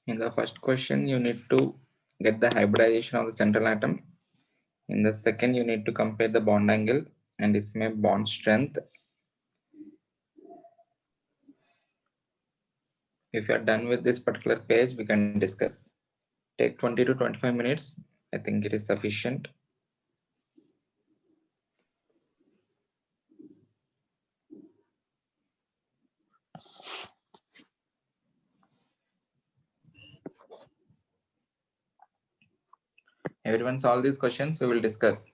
In the first question, you need to get the hybridization of the central atom. In the second, you need to compare the bond angle and estimate bond strength. If you are done with this particular page, we can discuss. Take 20 to 25 minutes. I think it is sufficient. Everyone solve these questions, we will discuss.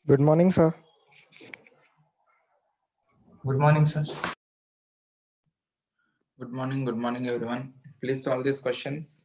Good morning, sir. Good morning, sir. Good morning, everyone. Please solve these questions.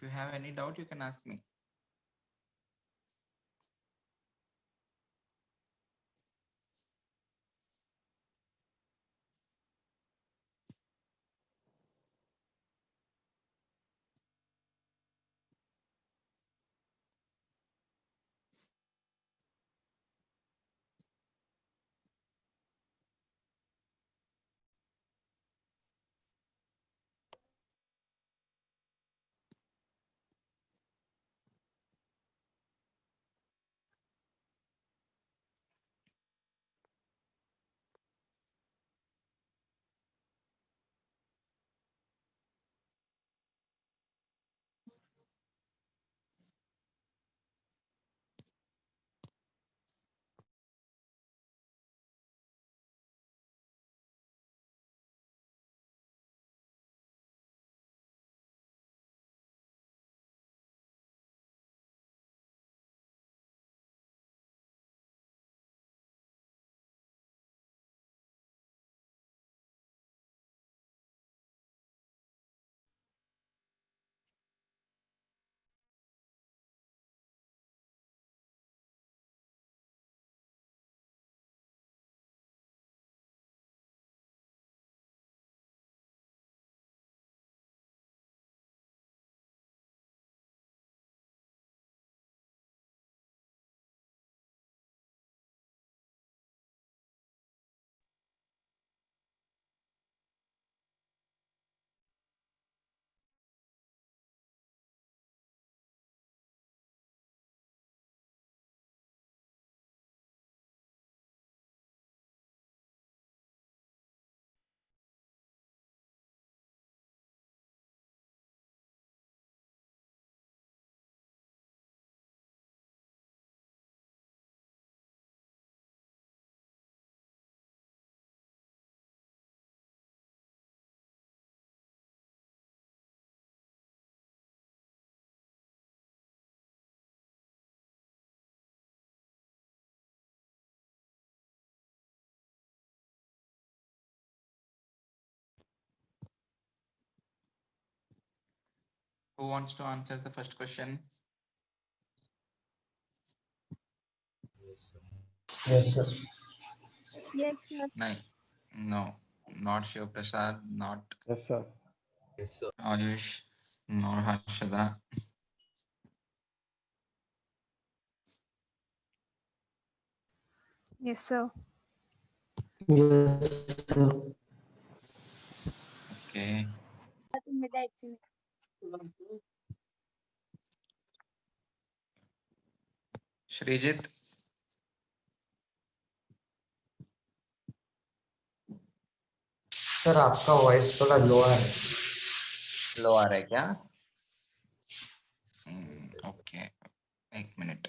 If you have any doubt, you can ask me. Who wants to answer the first question? Yes, sir. Yes, sir. No, not Shiv Prasad, not Yes, sir. Ayush, nor Harshada. Yes, sir. Yes, sir. Okay. Shrijit, sir आपका voice थोड़ा लो है. लो आ रहा है क्या? Okay, एक minute.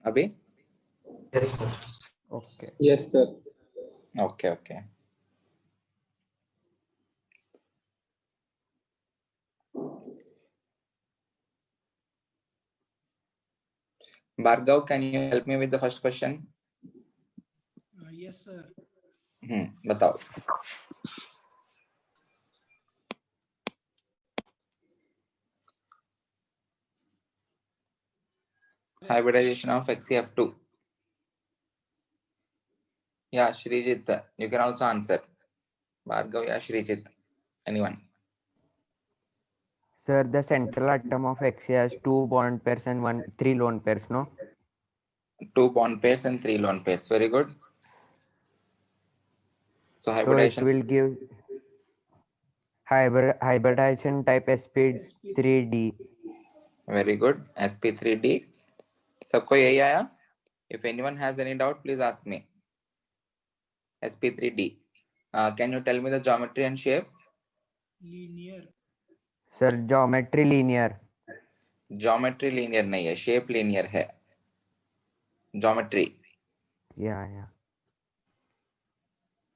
अभी? Yes, sir. Okay. Yes, sir. Okay, okay. Bhargav, can you help me with the first question? Yes, sir. बताओ. Hybridization of XCF2. Yeah, Shrijit, you can also answer. Bhargav, yeah, Shrijit. Anyone? Sir, the central atom of X has 2 bond pairs and 3 lone pairs, no? 2 bond pairs and 3 lone pairs. Very good. So So it hybridization. will give hybridization type sp3d. Very good. sp3d. सबको यही आया? If anyone has any doubt, please ask me. sp3d. Can you tell me the geometry and shape? Linear. Sir, geometry linear. Geometry linear नहीं है, shape linear है. Geometry. Yeah.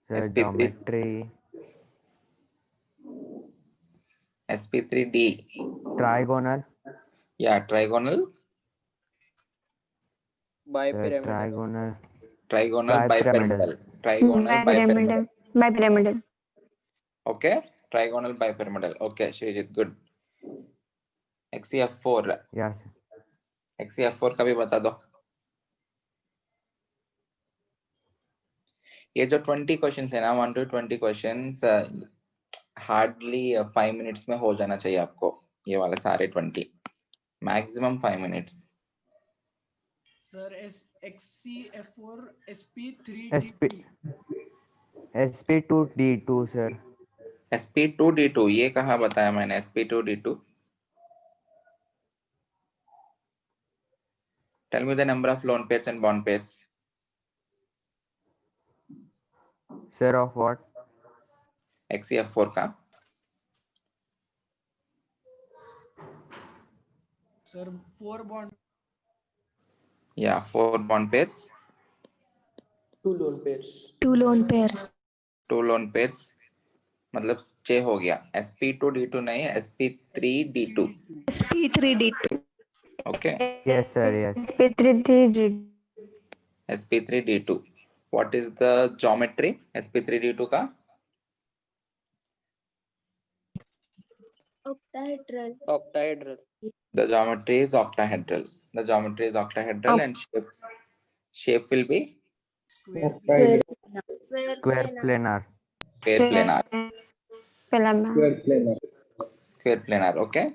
Sir, sp3. geometry. sp3d. Trigonal. Yeah, trigonal. Trigonal. Trigonal Bipyramidal. bipyramidal. Trigonal bipyramidal. Bipyramidal. Okay, trigonal bipyramidal. Okay, Shrijit, good. XCF4. Yes. XCF4 का भी बता दो. ये जो 20 questions है ना, 1 to 20 क्वेश्चंस हार्डली 5 मिनट्स में हो जाना चाहिए आपको. ये वाले सारे 20 maximum 5 minutes. Sir, XCF4 SP3D. SP2D2 sir. sp2d2 ये कहाँ बताया मैंने? sp2d2. Tell me the number of lone pairs and bond pairs. Sir of what? XCF4 का. Sir, 4 bond. Yeah, 4 bond pairs. 2 lone pairs. 2 lone pairs. मतलब 6 हो गया. sp2d2 नहीं, sp3d2. sp3d2. Okay. Yes sir, yes. sp3d2. sp3d2. What is the geometry? sp3d2 का. Octahedral. The geometry is octahedral. The geometry is octahedral and shape will be Square. Square planar. square planar. Planar. Square planar. Okay.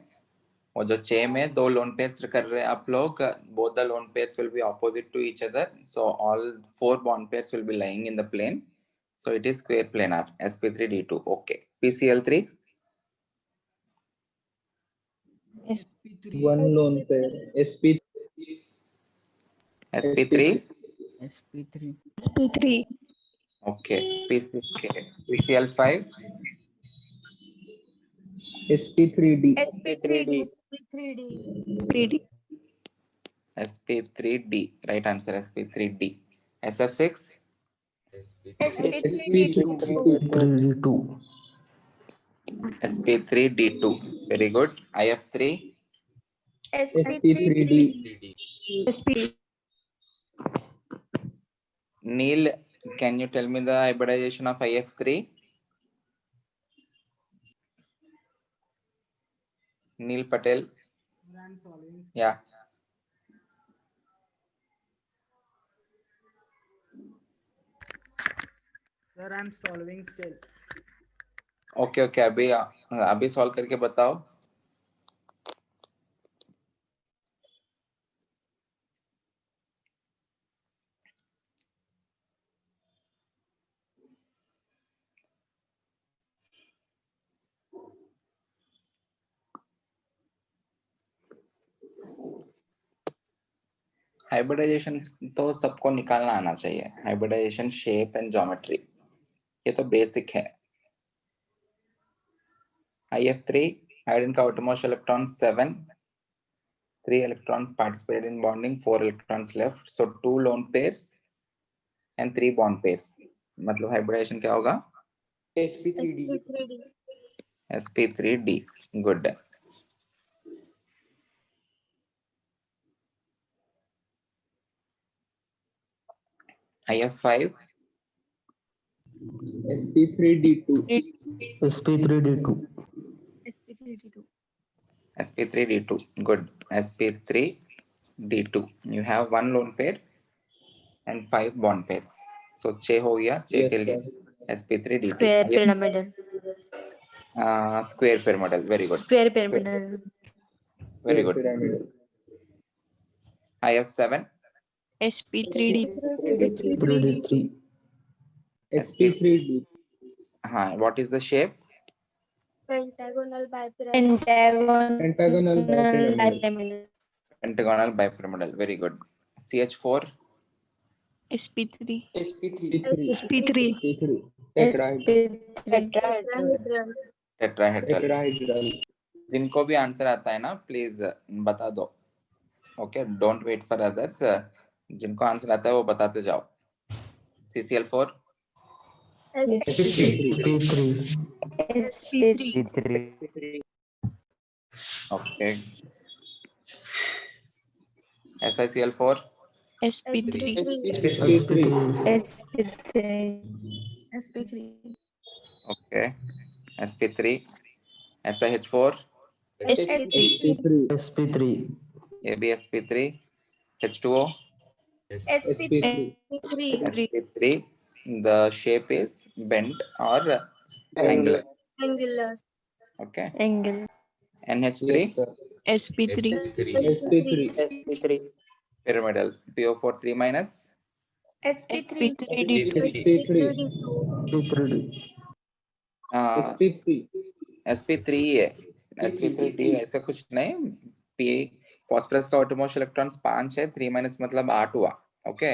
और जो 6 में 2 lone pairs कर रहे हैं आप लोग, both the lone pairs will be opposite to each other, so all 4 bond pairs will be lying in the plane, so it is square planar. sp3d2. Okay. PCl3. SP3. One lone pair. sp3. sp3. Okay. PCl5. SP3D. sp3d. sp3d. Right answer, sp3d. SF6. SP3D2. sp3d2. Very good. IF3. SP3D. sp. Neil, can you tell me the hybridization of IF3? Neil Patel. Yeah. Sir, I'm solving still. Okay, okay. अभी solve करके बताओ. Hybridisation तो सबको निकालना आना चाहिए. Hybridisation, shape and geometry, ये तो बेसिक है. IF3, hydrogen का outermost electron 7, 3 electrons participated in bonding, 4 electrons left, so 2 lone pairs and 3 bond pairs. मतलब hybridization क्या होगा? sp3d. Good. IF5. SP3D2. SP3D2. sp3d2. Good. sp3d2. You have 1 lone pair and 5 bond pairs. So 6 हो गया. 6 Yes, के लिए sir. sp3d2. Square pyramidal. Square pyramidal. Very good. Square pyramidal. Very good. Pyramidal. IF7. sp3d. SP3D3. SP3D. What is the shape? Pentagonal Pentagonal bipyramidal. Pentagonal bipyramidal. Very good. CH4. sp3. SP3. Tetrahedral. Tetrahedral. जिनको भी answer आता है ना, please बता दो. Okay, don't wait for others. जिनको answer आता है वो बताते जाओ. CCl4. SP3. sp3. Okay. SiCl4. sp3 sp3 SP3 Okay. sp3. SiH4. sp3 sp3 AbSp3. H2O. sp3 sp3. The shape is bent or angular. angular Okay. angle NH3. yes sir sp3 sp3 Pyramidal. PO4 3 minus. sp3d2 sp3 sp3d sp3 sp3a sp3d ऐसा कुछ नहीं. p phosphorus का outermost electrons 5 है, 3 minus मतलब 8 हुआ. Okay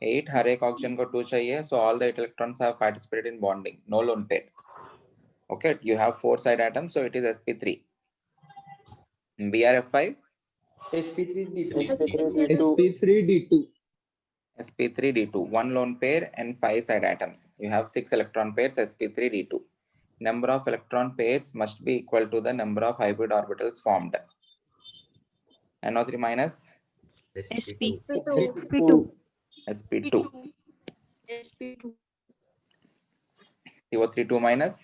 8, हर एक oxygen को 2 चाहिए, so all the 8 electrons have participated in bonding, no lone pair. Okay, you have 4 side atoms, so it is sp3. BrF5. sp3d2 sp3d2, 1 lone pair and 5 side atoms. You have 6 electron pairs, sp3d2. Number of electron pairs must be equal to the number of hybrid orbitals formed. NO3 minus. sp2 sp2. CO3 2 minus.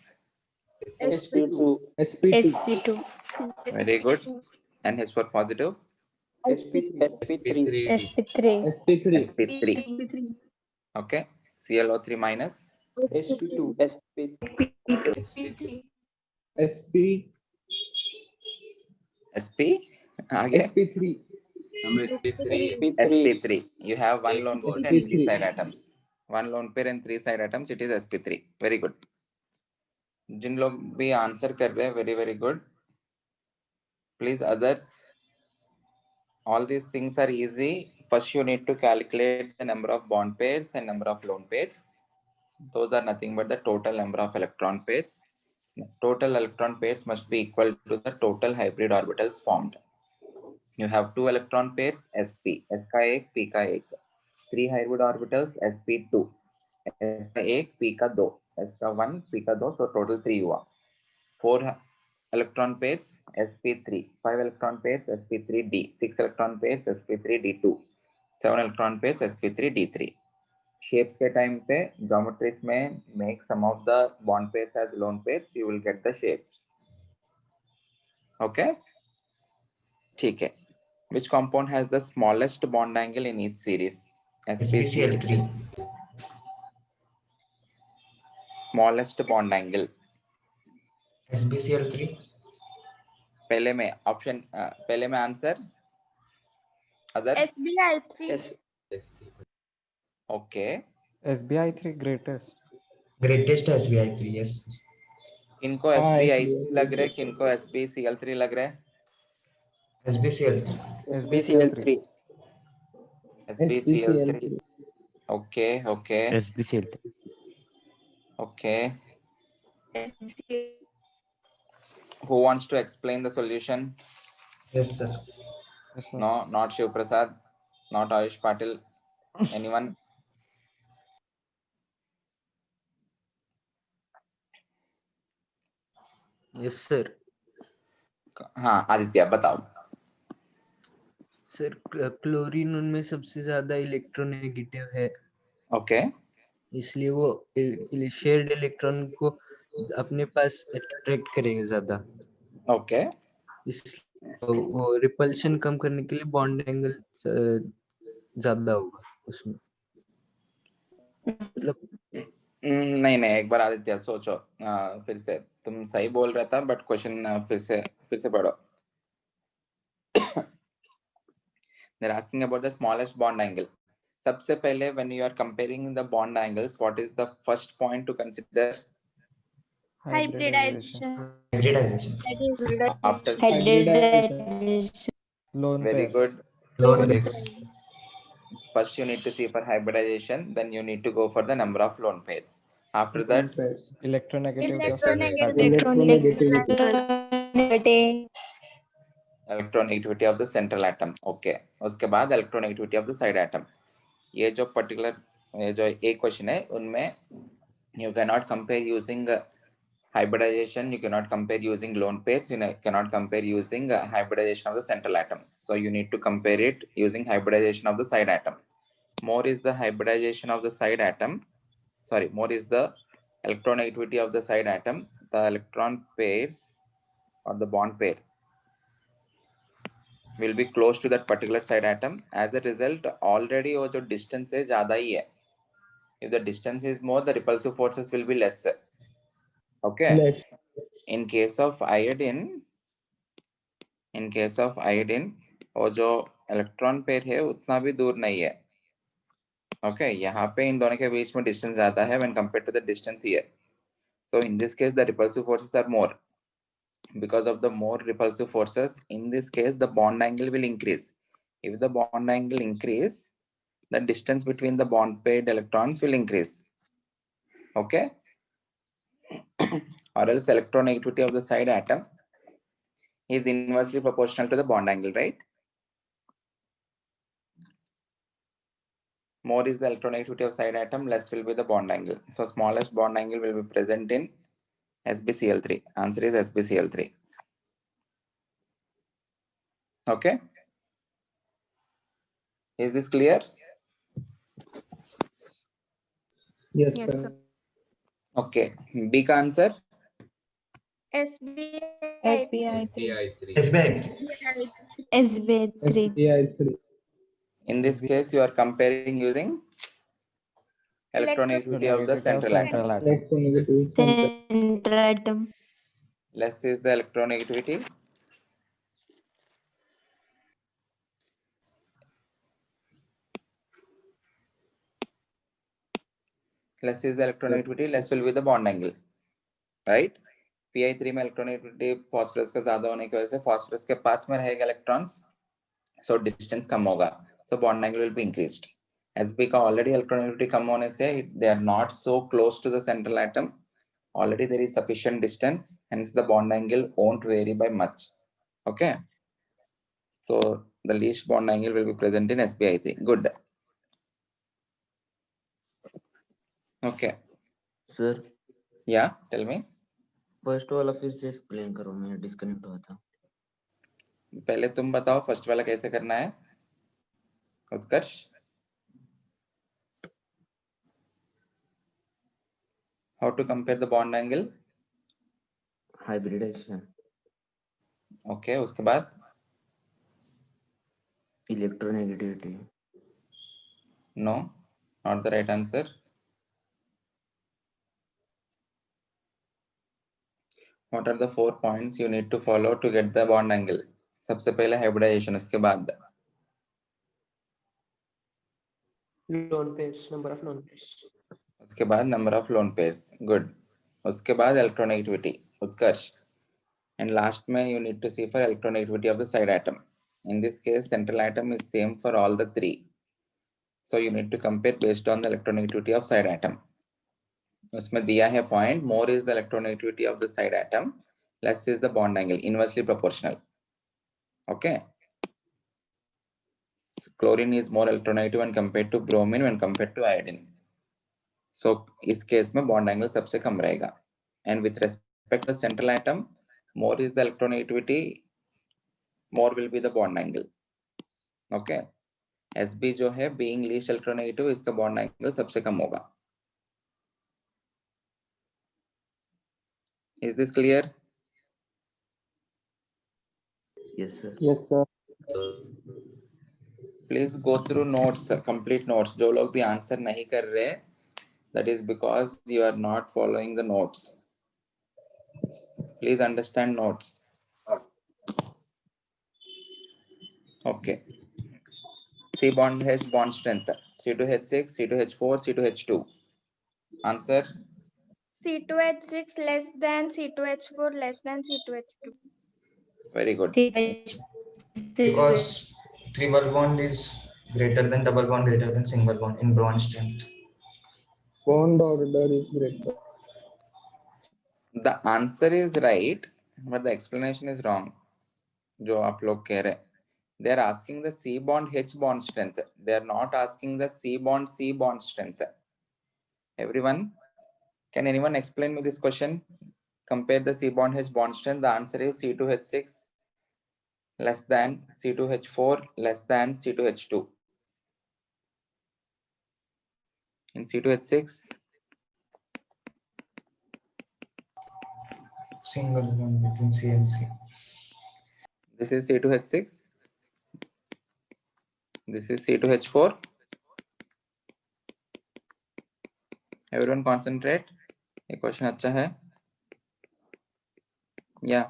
sp2 sp2 Very good. And H4 positive. sp3 sp3 sp3. Okay. ClO3 minus. sp2 sp sp आगे. sp3 sp3. You have 1 lone pair and 3 sp3 side atoms. 1 lone pair and 3 side atoms. It is sp3. Very good. जिन लोग भी answer कर रहे हैं, very very good. Please others. All these things are easy. First you need to calculate the number of bond pairs and number of lone pairs. Those are nothing but the total number of electron pairs. Total electron pairs must be equal to the total hybrid orbitals formed. You have 2 electron pairs sp, s का 1, p का 1. 3 hybrid orbitals sp2, s का 1, p का 2, s का 1, p का 2, so total 3 हुआ. 4 electron pairs sp3, 5 electron pairs sp3d, 6 electron pairs sp3d2, 7 electron pairs sp3d3. Shapes के time पे geometries में make some of the bond pairs as lone pairs, you will get the shapes. Okay? ठीक है. Which compound has the smallest bond angle in each series? sbcl3 Smallest bond angle. sbcl3 पहले में option, पहले में answer. Others? sbl3 Okay. SBI3 greatest. greatest sbi3 yes किनको SBI3 लग रहा है, किनको SbCl3 लग रहा है? sbcl3 SBCL3. SbCl3. Okay, okay, SBCL3. okay. Who wants to explain the solution? yes sir Yes, sir. No, not Shiv Prasad, not Ayush Patil. Anyone? Yes sir. हाँ आदित्य बताओ. सर क्लोरीन उनमें सबसे ज्यादा इलेक्ट्रोनेगेटिव है, Okay. इसलिए वो shared electron को अपने पास अट्रैक्ट करेगा ज्यादा. Okay. इस वो रिपल्शन कम करने के लिए बॉन्ड एंगल ज्यादा होगा उसमें. मतलब नहीं नहीं, एक बार आदित्य सोचो. फिर से तुम सही बोल रहा था, बट क्वेश्चन फिर से पढ़ो. They're asking about the smallest bond angle. सबसे पहले when you are comparing the bond angles, what is the first point to consider? hybridization hybridization After hybridization Lone very pairs. good. lone pairs First you need to see for hybridization, then you need to go for the number of lone pairs. After that, Electronegativity of electronegativity of the central atom. Okay. उसके बाद electronegativity of the side atom. ये जो particular ये जो एक question है, उनमें you cannot compare using hybridization you cannot compare using lone pairs, cannot compare using hybridization of the central atom. So you need to compare it using hybridization of the side atom. More is the hybridization of the side atom. Sorry, more is the electronegativity of the side atom. The electron pairs or the bond pair will be close to that particular side atom. As a result, already wo jo distance है ज़्यादा ही है. If the distance is more, the repulsive forces will be less. Okay. Less. In case of iodine, वो जो electron pair है उतना भी दूर नहीं है. Okay, यहाँ पे इन दोनों के बीच में distance ज़्यादा है when compared to the distance here. So in this case, the repulsive forces are more. Because of the more repulsive forces, in this case, the bond angle will increase. If the bond angle increase, the distance between the bond paired electrons will increase. Okay. Or else electronegativity of the side atom is inversely proportional to the bond angle, right? More is the electronegativity of side atom, less will be the bond angle. So smallest bond angle will be present in SbCl3. Answer is SbCl3. Okay. Is this clear? Yes, Yes, sir. sir. Okay. B का answer? SBI SBI 3. SBI 3. SBI 3. In this case, you are comparing using electronegativity of the central atom. Electronegative center. Central atom. Less is the electronegativity. Less is the electronegativity, less will be the bond angle, right? Pi3 में electronegativity phosphorus का ज़्यादा होने की वजह से phosphorus के पास में रहेगा electrons, so distance कम होगा, so bond angle will be increased. Sb का already electronegativity कम होने से they are not so close to the central atom. Already there is sufficient distance, hence the bond angle won't vary by much. Okay. So the least bond angle will be present in SbI3. Good. Okay. Sir Yeah, tell me. First वाला फिर से explain करो, मैं disconnect हुआ था. पहले तुम बताओ फर्स्ट वाला कैसे करना है Utkarsh. How to compare the bond angle? Hybridization. Okay, उसके बाद electronegativity. no, not the right answer. What are the 4 points you need to follow to get the bond angle? सबसे पहले hybridization, उसके बाद lone pairs, number of lone pairs. उसके बाद number of lone pairs. Good. उसके बाद electronegativity, Utkarsh. And last में you need to see for electronegativity of the side atom. In this case, central atom is same for all the three. So you need to compare based on the electronegativity of side atom. उसमें दिया है point, more is the electronegativity of the side atom, less is the bond angle, inversely proportional. Okay. Chlorine is more electronegative when compared to bromine when compared to iodine. So इस case में bond angle सबसे कम रहेगा. And with respect to the central atom, more is the electronegativity, more will be the bond angle. Okay. Sb जो है being least electronegative, इसका bond angle सबसे कम होगा. Is this clear? Yes sir. Yes, sir. Please go through notes, complete notes. जो लोग भी answer नहीं कर रहे, that is because you are not following the notes. Please understand notes. Okay. C bond H bond strength. C2H6, C2H4, C2H2. Answer. C2H6 less than C2H4 less than C2H2. Very good. Because triple bond is greater than double bond greater than single bond in bond strength. Bond order is greater. The answer is right, but the explanation is wrong. जो आप लोग कह रहे, they are asking the C bond H bond strength. They are not asking the C bond strength. Everyone, can anyone explain me this question? compare the C bond H bond strength. The answer is C2H6 less than C2H4 less than C2H2. In C2H6, single bond between C and C. this is C2H6. This is C2H4. Everyone concentrate. ये question अच्छा है. Yeah.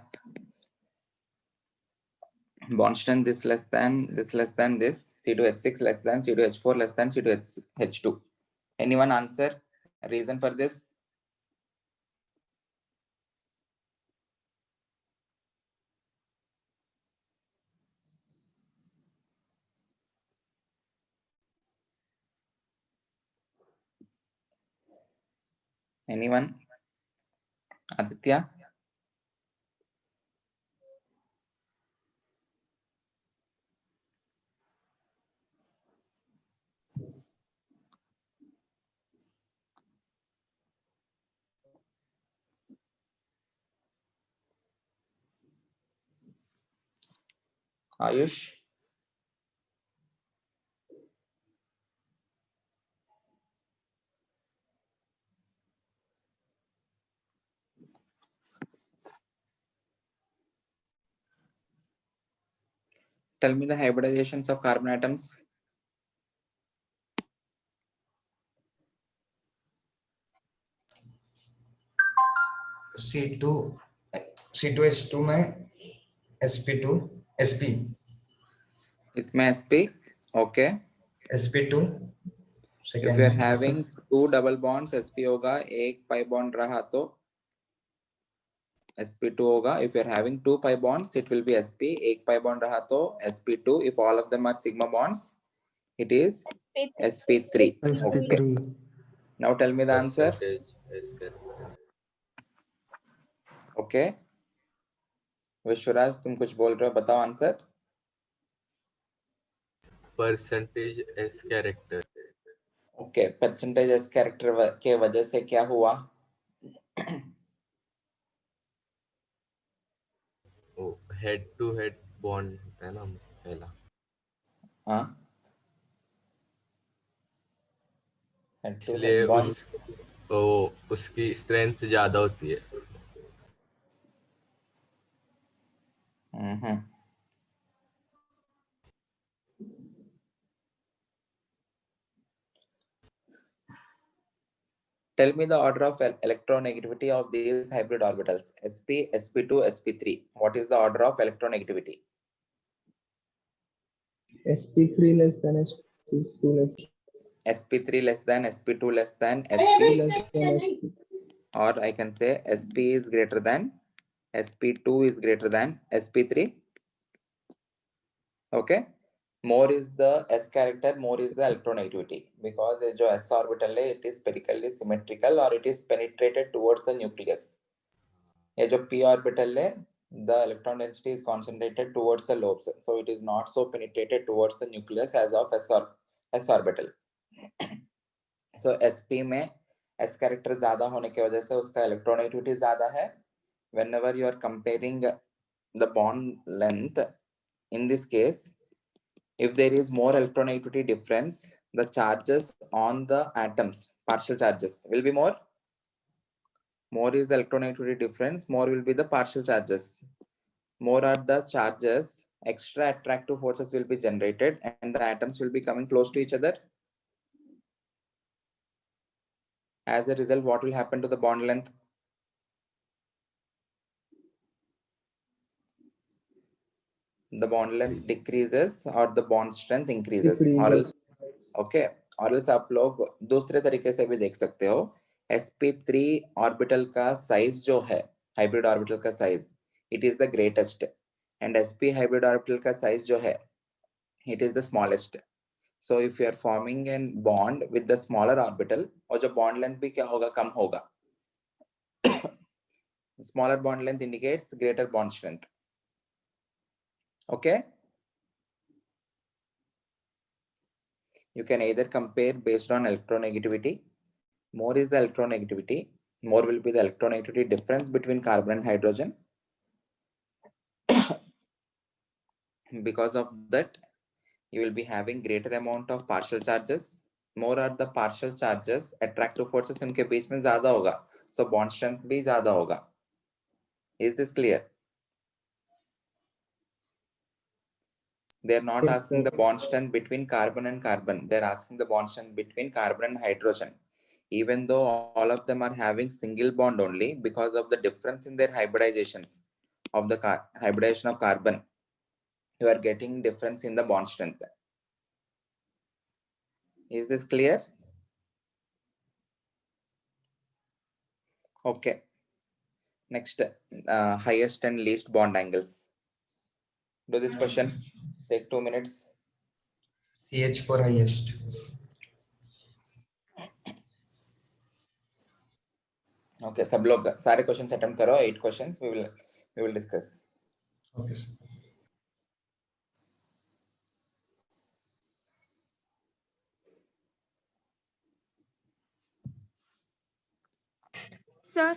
Bond strength this less than this less than this. C2H6 less than C2H4 less than C2H2. Anyone answer a reason for this? Anyone? Aditya? Ayush? Tell me the hybridizations of carbon atoms. C2H2 में sp2 sp इसमें sp. Okay. sp2 If you are having two double bonds, sp होगा. एक pi bond रहा तो sp2 होगा. If you are having two pi bonds, it will be sp. एक pi bond रहा तो sp2. If all of them are sigma bonds, it is sp3. Okay. Now tell me the answer. Okay. Vishwaraj तुम कुछ बोल रहे हो, बताओ answer. Percentage S character. Okay, percentage S character के वजह से क्या हुआ? ओ हेड टू हेड बॉन्ड है ना पहला. हाँ, इसलिए उसकी स्ट्रेंथ ज्यादा होती है. Tell me the order of electronegativity of these hybrid orbitals, sp, sp2, sp3. What is the order of electronegativity? sp3 less than sp2 less. sp3 less than sp2 less than sp sp, less than sp. or I can say sp is greater than sp2 is greater than sp3. Okay. More is the s character, more is the electronegativity, because जो s orbital है, it is spherically symmetrical or it is penetrated towards the nucleus. ये जो p orbital है, the electron density is concentrated towards the lobes, so it is not so penetrated towards the nucleus as of s orbital. So sp में s character ज़्यादा होने की वजह से उसका electronegativity ज़्यादा है. Whenever you are comparing the bond length, in this case, if there is more electronegativity difference, the charges on the atoms, partial charges, will be more. More is the electronegativity difference, more will be the partial charges. More are the charges, extra attractive forces will be generated and the atoms will be coming close to each other. As a result, what will happen to the bond length? The bond length decreases or the bond strength increases. Decreases. Okay. और else आप लोग दूसरे तरीके से भी देख सकते हो. sp3 ऑर्बिटल का साइज जो है, हाइब्रिड ऑर्बिटल का size, it is the greatest, and sp hybrid orbital का साइज जो है, it is the smallest. So if you are forming a bond with the smaller orbital, और जो bond length भी क्या होगा, कम होगा. Smaller bond length indicates greater bond strength. Okay. You can either compare based on electronegativity. More is the electronegativity, more will be the electronegativity difference between carbon and hydrogen. Because of that, you will be having greater amount of partial charges. More are the partial charges, attractive forces उनके बीच में ज्यादा होगा, so bond strength भी ज्यादा होगा. Is this clear? They are not Yes, asking sir. the bond strength between carbon and carbon. They are asking the bond strength between carbon and hydrogen. Even though all of them are having single bond only, because of the difference in their hybridizations of the hybridization of carbon, you are getting difference in the bond strength. Is this clear? Okay. Next, highest and least bond angles. Do this question. Take 2 minutes. CH4 highest. Okay, सब लोग सारे questions attempt करो. 8 questions we will discuss. Okay, sir. Sir,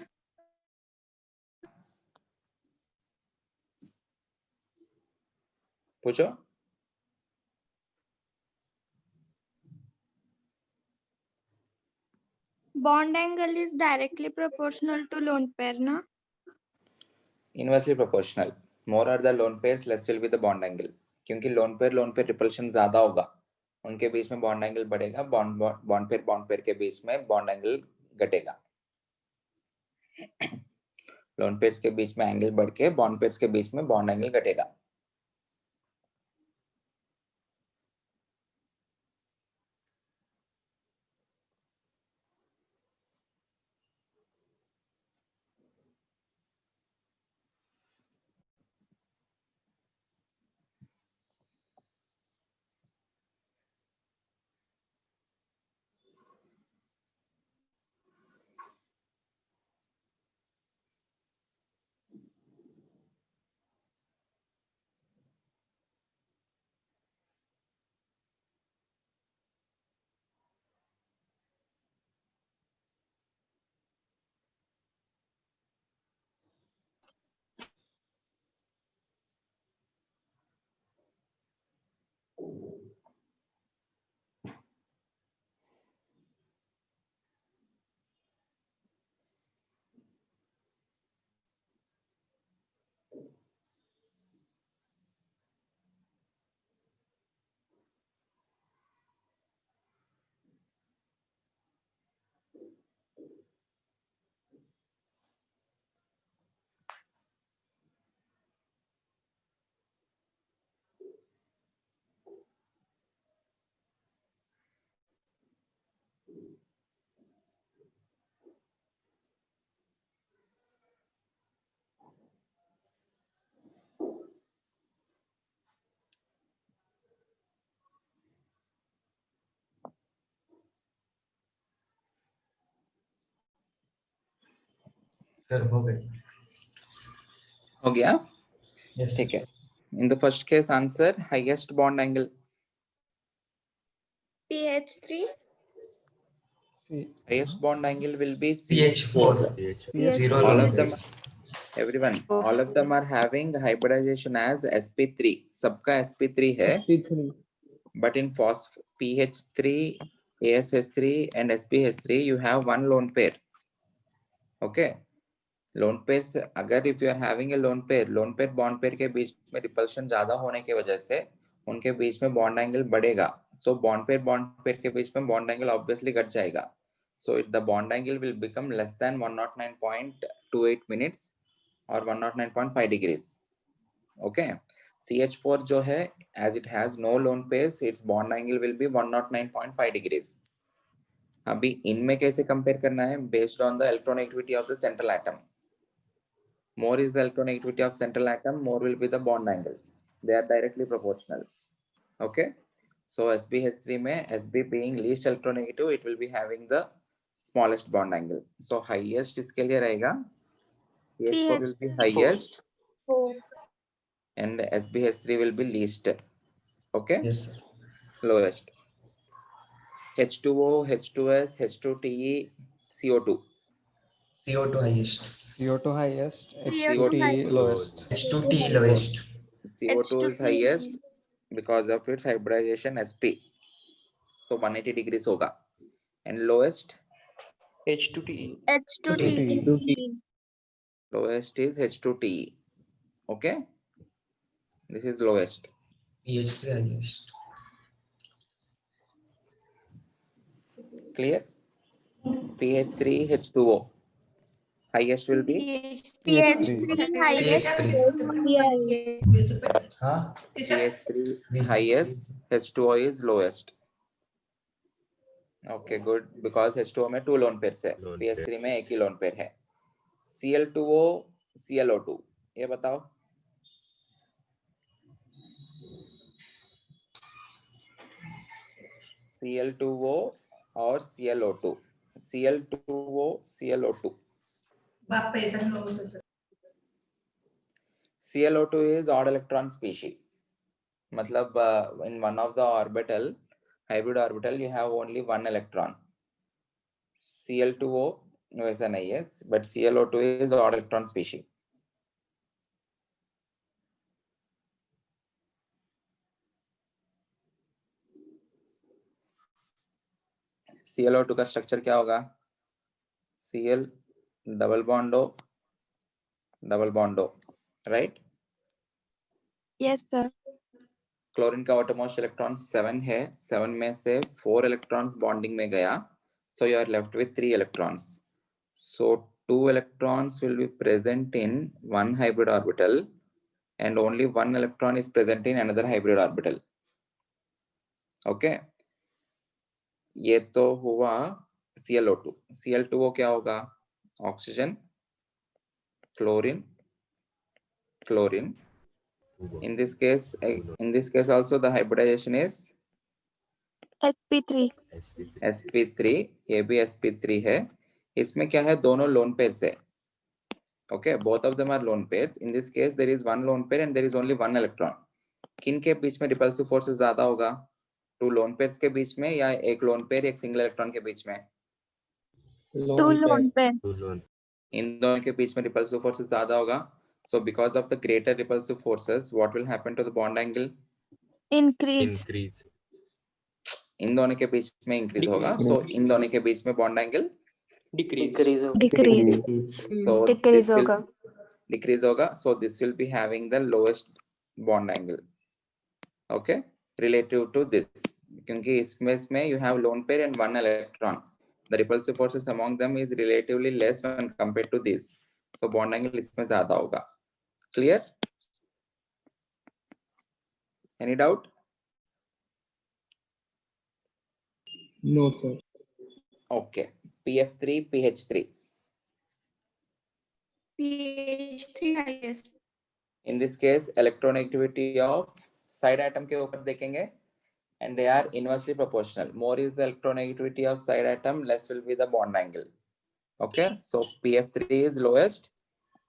पूछो. bond angle is directly proportional to lone pair, na? Inversely proportional. More are the lone pairs, less will be the bond angle. क्योंकि lone pair repulsion ज्यादा होगा, उनके बीच में bond angle बढ़ेगा, bond pair के बीच में bond angle घटेगा. lone pairs के बीच में angle बढ़ के bond pairs के बीच में bond angle घटेगा. Sir, हो गए. हो गया? Yes. ठीक है. In the first case answer, highest bond angle. pH3. Highest bond angle will be CH4. CH4. Zero All lone of them, pair. everyone, all of them are having hybridization as sp3. सबका sp3 है. sp3. But in pH3, ASS3 and SPH3, you have one lone pair. Okay. Lone pairs, अगर if you are having a lone pair bond pair के बीच में repulsion ज्यादा होने की वजह से उनके बीच में bond angle बढ़ेगा. So bond pair के बीच में bond angle obviously घट जाएगा. So the bond angle will become less than 109.28 minutes or 109.5 degrees. Okay. CH4 जो है, as it has no lone pairs, its bond angle will be 109.5 degrees. अभी इनमें कैसे compare करना है? Based on the electronegativity of the central atom. More is the electronegativity of central atom, more will be the bond angle. They are directly proportional. Okay. So SbH3 में Sb being least electronegative, it will be having the smallest bond angle. So highest इसके लिए रहेगा, CH4 will be highest. 4. And SbH3 will be least. Okay. Yes, sir. Lowest. H2O, H2S, H2TE, CO2. CO2 highest. CO2 highest, CO2 H2T highest. lowest. H2T lowest. CO2 is H2T highest because of its hybridization sp. So 180 degrees होगा. And lowest H2TE. H2T. lowest is H2TE. Okay, this is lowest. pH3 highest. Clear? pH3 H2O. Highest will be pH3 highest. Huh? pH3 highest, H2O is lowest. Okay, good. Because H2O में 2 lone pairs है, Lone pH3 में एक ही lone pair है. Cl2O, ClO2. ये बताओ. Cl2O और ClO2. Cl2O, ClO2. ClO2 is odd electron species. मतलब in one of the orbital, hybrid orbital, you have only one electron. Cl2O वैसा नहीं है, but ClO2 is odd electron species. ClO2 का structure क्या होगा? Cl double bond O, right? Yes, sir. Chlorine का outermost electron 7 है, 7 में से 4 इलेक्ट्रॉन्स बॉन्डिंग में गया, so you are left with 3 electrons. So 2 electrons will be present in one hybrid orbital and only 1 electron is present in another hybrid orbital. Okay, ये तो हुआ ClO2. Cl2O क्या होगा? Oxygen, chlorine, chlorine. In this case also the hybridization is sp3. sp3. ये भी sp3 है. इसमें क्या है? दोनों lone pairs है. Okay, both of them are lone pairs. In this case there is one lone pair and there is only one electron. किन के बीच में repulsive forces ज्यादा होगा? 2 lone pairs के बीच में या एक lone pair एक single electron के बीच में? 2 lone pairs. इन दोनों के बीच में repulsive forces ज्यादा होगा. So because of the greater repulsive forces, what will happen to the bond angle? Increase. इन दोनों के बीच में increase होगा. So इन दोनों के बीच में bond angle Decrease. so Decrease this will होगा. decrease होगा. So this will be having the lowest bond angle. Okay, relative to this. क्योंकि इसमें you have lone pair and one electron. The repulsive forces among them is relatively less when compared to this. So bond angle इसमें ज्यादा होगा. Clear? Any doubt? No, sir. Okay. PF3, PH3. pH3 highest. In this case, electronegativity of side atom के ऊपर देखेंगे, and they are inversely proportional. More is the electronegativity of side atom, less will be the bond angle. Okay, so PF3 is lowest,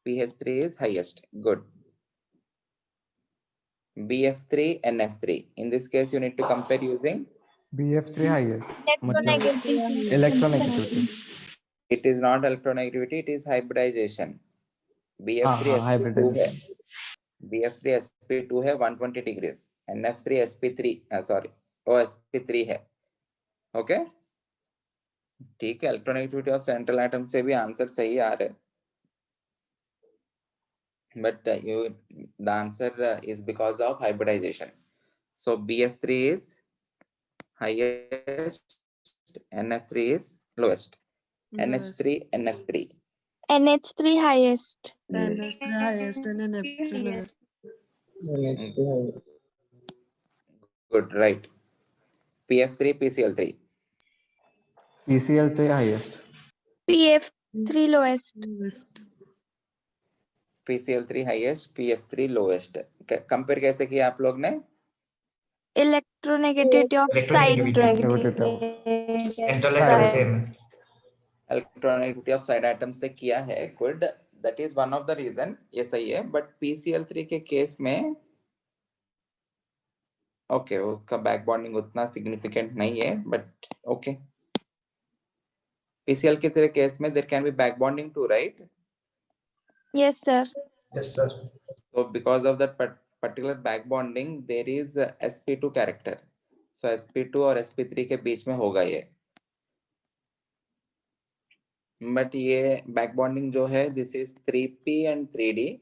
PH3 is highest. Good. BF3, NF3. In this case, you need to compare using BF3 highest. Electronegativity. Electronegativity. it is not electronegativity, it is hybridization. BF3 sp2 है. BF3 sp2 है 120 degrees. NF3 sp3 sp3 है. Okay? ठीक है, electronegativity of central atom से भी answer सही आ रहे. But the answer is because of hybridization. So BF3 is highest, NF3 is lowest. NH3, NF3. NH3 highest. NH3 highest. Good, right. PF3, PCl3. PCl3 highest. PF3 lowest. PCl3 highest, PF3 lowest. Compare कैसे किया आप लोग ने? Electronegativity of side. Central atom same. Electronegativity of side atom से किया है. Good. That is one of the reason. ये सही है. But PCl3 के केस में okay, उसका back bonding उतना significant नहीं है. But okay. PCl के तेरे केस में there can be back bonding too, right? Yes, sir. Yes, sir. So because of that particular back bonding, there is a sp2 character. So sp2 और sp3 के बीच में होगा ये. But ये back bonding जो है, this is 3p and 3d.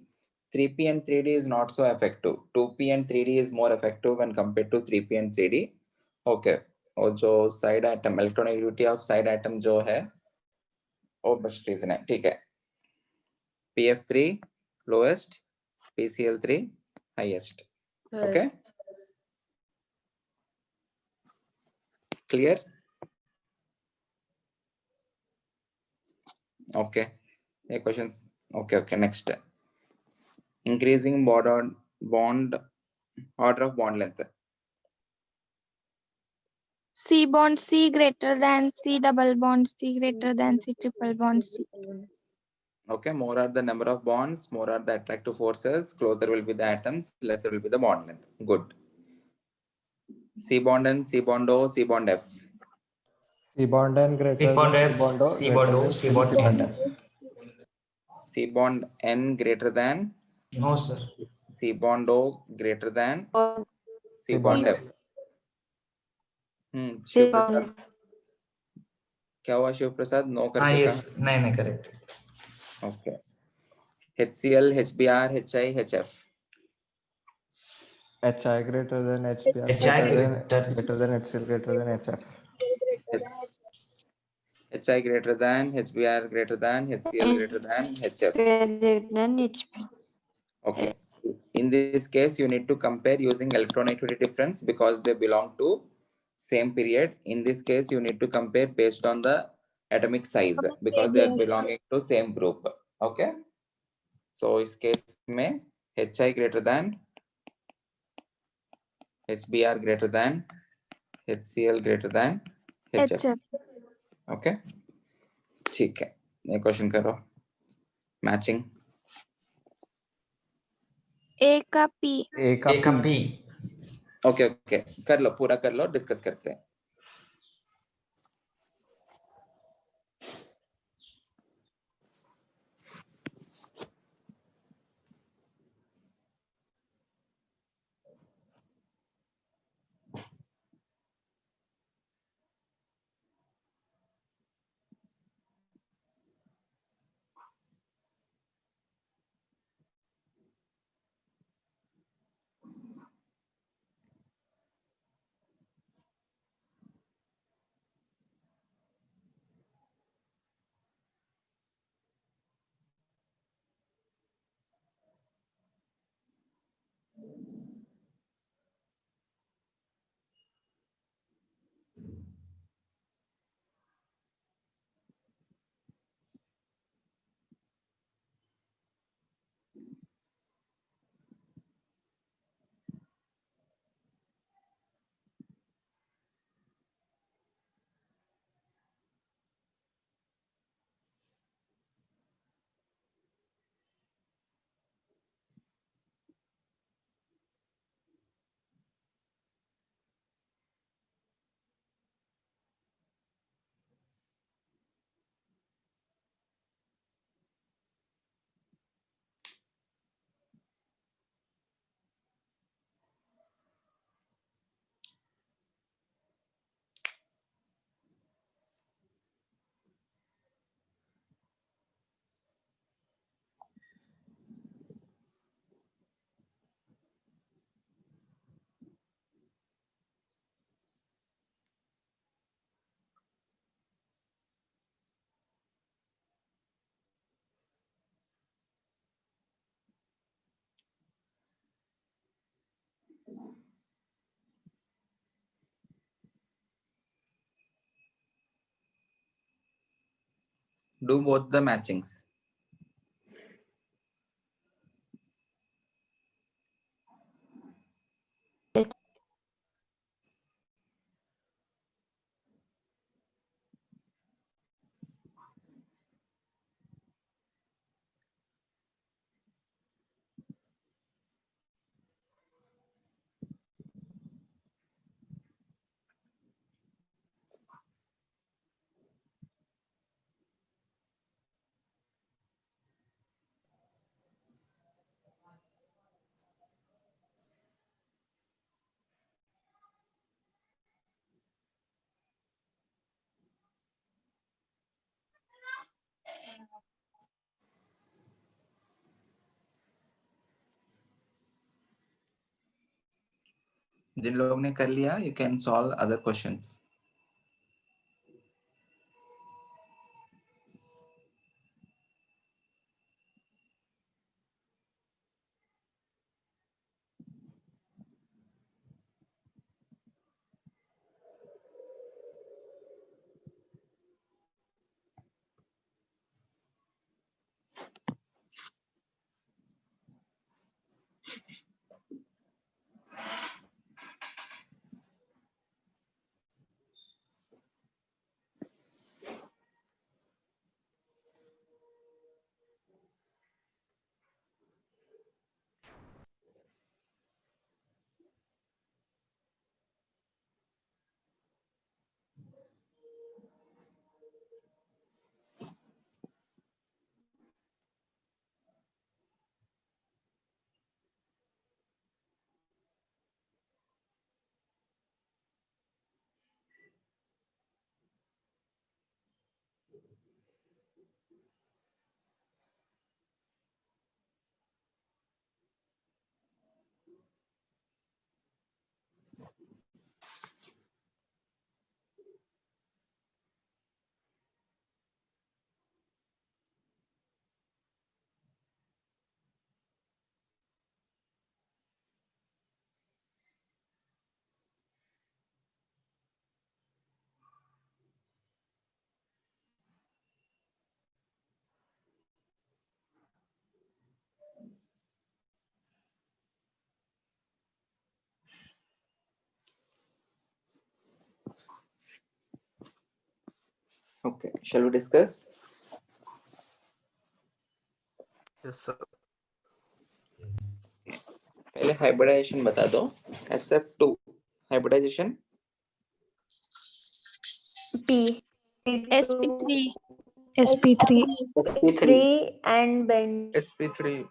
3p and 3d is not so effective. 2p and 3d is more effective when compared to 3p and 3d. Okay. और जो side atom, electronegativity of side atom जो है, वो बस reason है, ठीक है. PF3 lowest, PCl3 highest. Okay. Clear? Okay. Any questions? Okay. Next. Increasing bond order of bond length. C bond C greater than C double bond C greater than C triple bond C. Okay, more are the number of bonds, more are the attractive forces, closer will be the atoms, lesser will be the bond length. Good. C bond N, C bond O, C bond F. C bond N greater C bond than F, C bond O, C bond O, C bond N. C bond N greater than? No, sir. C bond O greater than? C bond F. Shiv प्रसाद क्या हुआ शिव प्रसाद no करके yes, नहीं correct. Okay. HCl, HBr, HI, HF. HI greater than HBr HI greater than HCl greater than HF. HI greater than, HBr greater than, HCl greater than, HF. Greater than HP. Okay. In this case, you need to compare using electronegativity difference because they belong to same period. In this case, you need to compare based on the atomic size because they are belonging to same group. Okay. So, इस case में HI greater than, HBr greater than, HCl greater than, HF. Okay. ठीक है. ये question करो. Matching. A का P. A का P. Okay. कर लो पूरा कर लो डिस्कस करते हैं. Do both the matchings. जिन लोगों ने कर लिया, you can solve other questions. Okay, shall we discuss? Yes, sir. पहले hybridization बता दो. SF2 hybridization. P. sp3 sp3 3 and bend. sp3.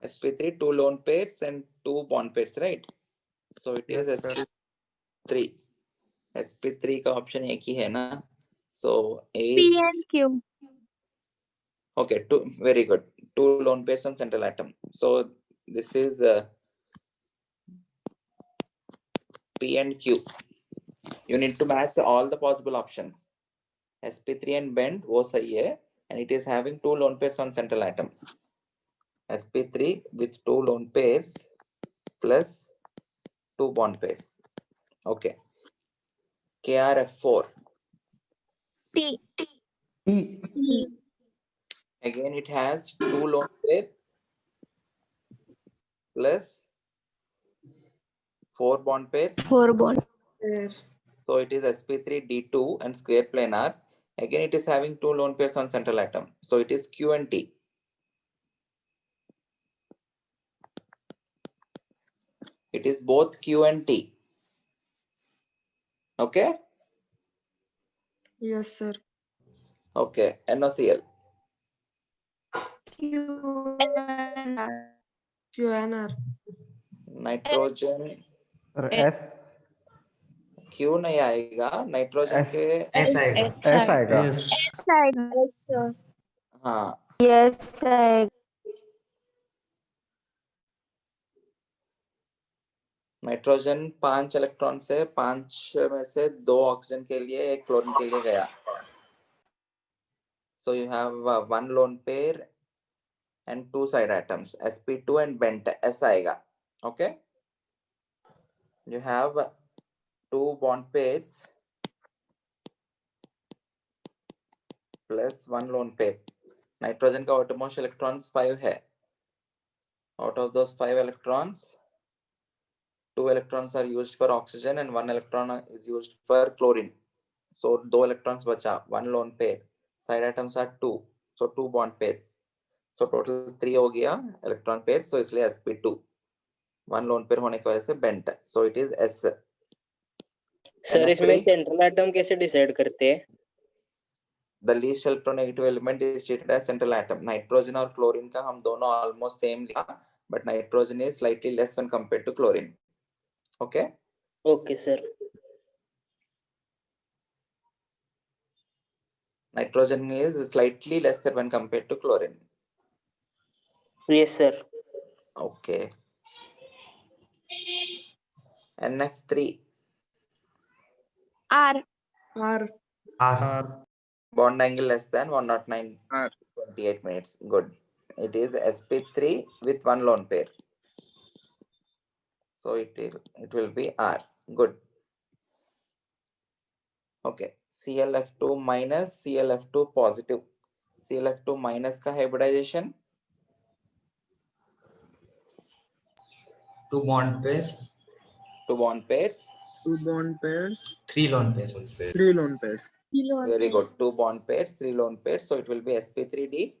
sp3 2 lone pairs and 2 bond pairs, right? So it is Yes, sir. sp3. sp3 का option एक ही है ना? So A p is and q. okay. Two, very good. 2 lone pairs on central atom. So this is P and Q. You need to match all the possible options. sp3 and bend वो सही है, and it is having 2 lone pairs on central atom. sp3 with 2 lone pairs plus 2 bond pairs. Okay. KrF4. T. E. Again, it has 2 lone pair plus 4 bond pairs. 4 bond. So it is sp3d2 and square planar. Again, it is having 2 lone pairs on central atom. So it is Q and T. It is both Q and T. Okay. Yes, sir. Okay. NaCl. QNR. Nitrogen Sir, S. क्यों नहीं आएगा? Nitrogen S. के S आएगा. S आएगा. Yes, sir. हाँ, Yes, I. Nitrogen 5 electron से 5 में से 2 ऑक्सीजन के लिए, 1 क्लोरीन के लिए गया. So you have 1 lone pair and 2 side atoms, sp2 and bent. S आएगा. Okay. You have 2 bond pairs plus 1 lone pair. Nitrogen का outermost electrons 5 है. Out of those 5 electrons, 2 electrons are used for oxygen and 1 electron is used for chlorine. So 2 electrons बचा, 1 lone pair. Side atoms are 2, so 2 bond pairs. So total 3 हो गया electron pair. So इसलिए sp2. 1 lone pair होने की वजह से bent. So it is S. Sir इसमें central atom कैसे डिसाइड करते हैं? The least electronegative element is treated as central atom. Nitrogen और chlorine का हम दोनों almost same लिया, but nitrogen is slightly less when compared to chlorine. Okay. Okay, sir. Nitrogen is slightly lesser when compared to chlorine. Yes, sir. Okay. NF3 R. R. R. bond angle less than 109 R. 28 minutes. Good. It is sp3 with one lone pair. So it will be R. Good. Okay. ClF2 minus ClF2 positive. ClF2 minus का hybridization 2 bond pair, 2 bond pairs. 2 bond pairs. 3 lone pair. 3 lone pairs. Very good. 2 bond pairs, 3 lone pairs. So it will be sp3d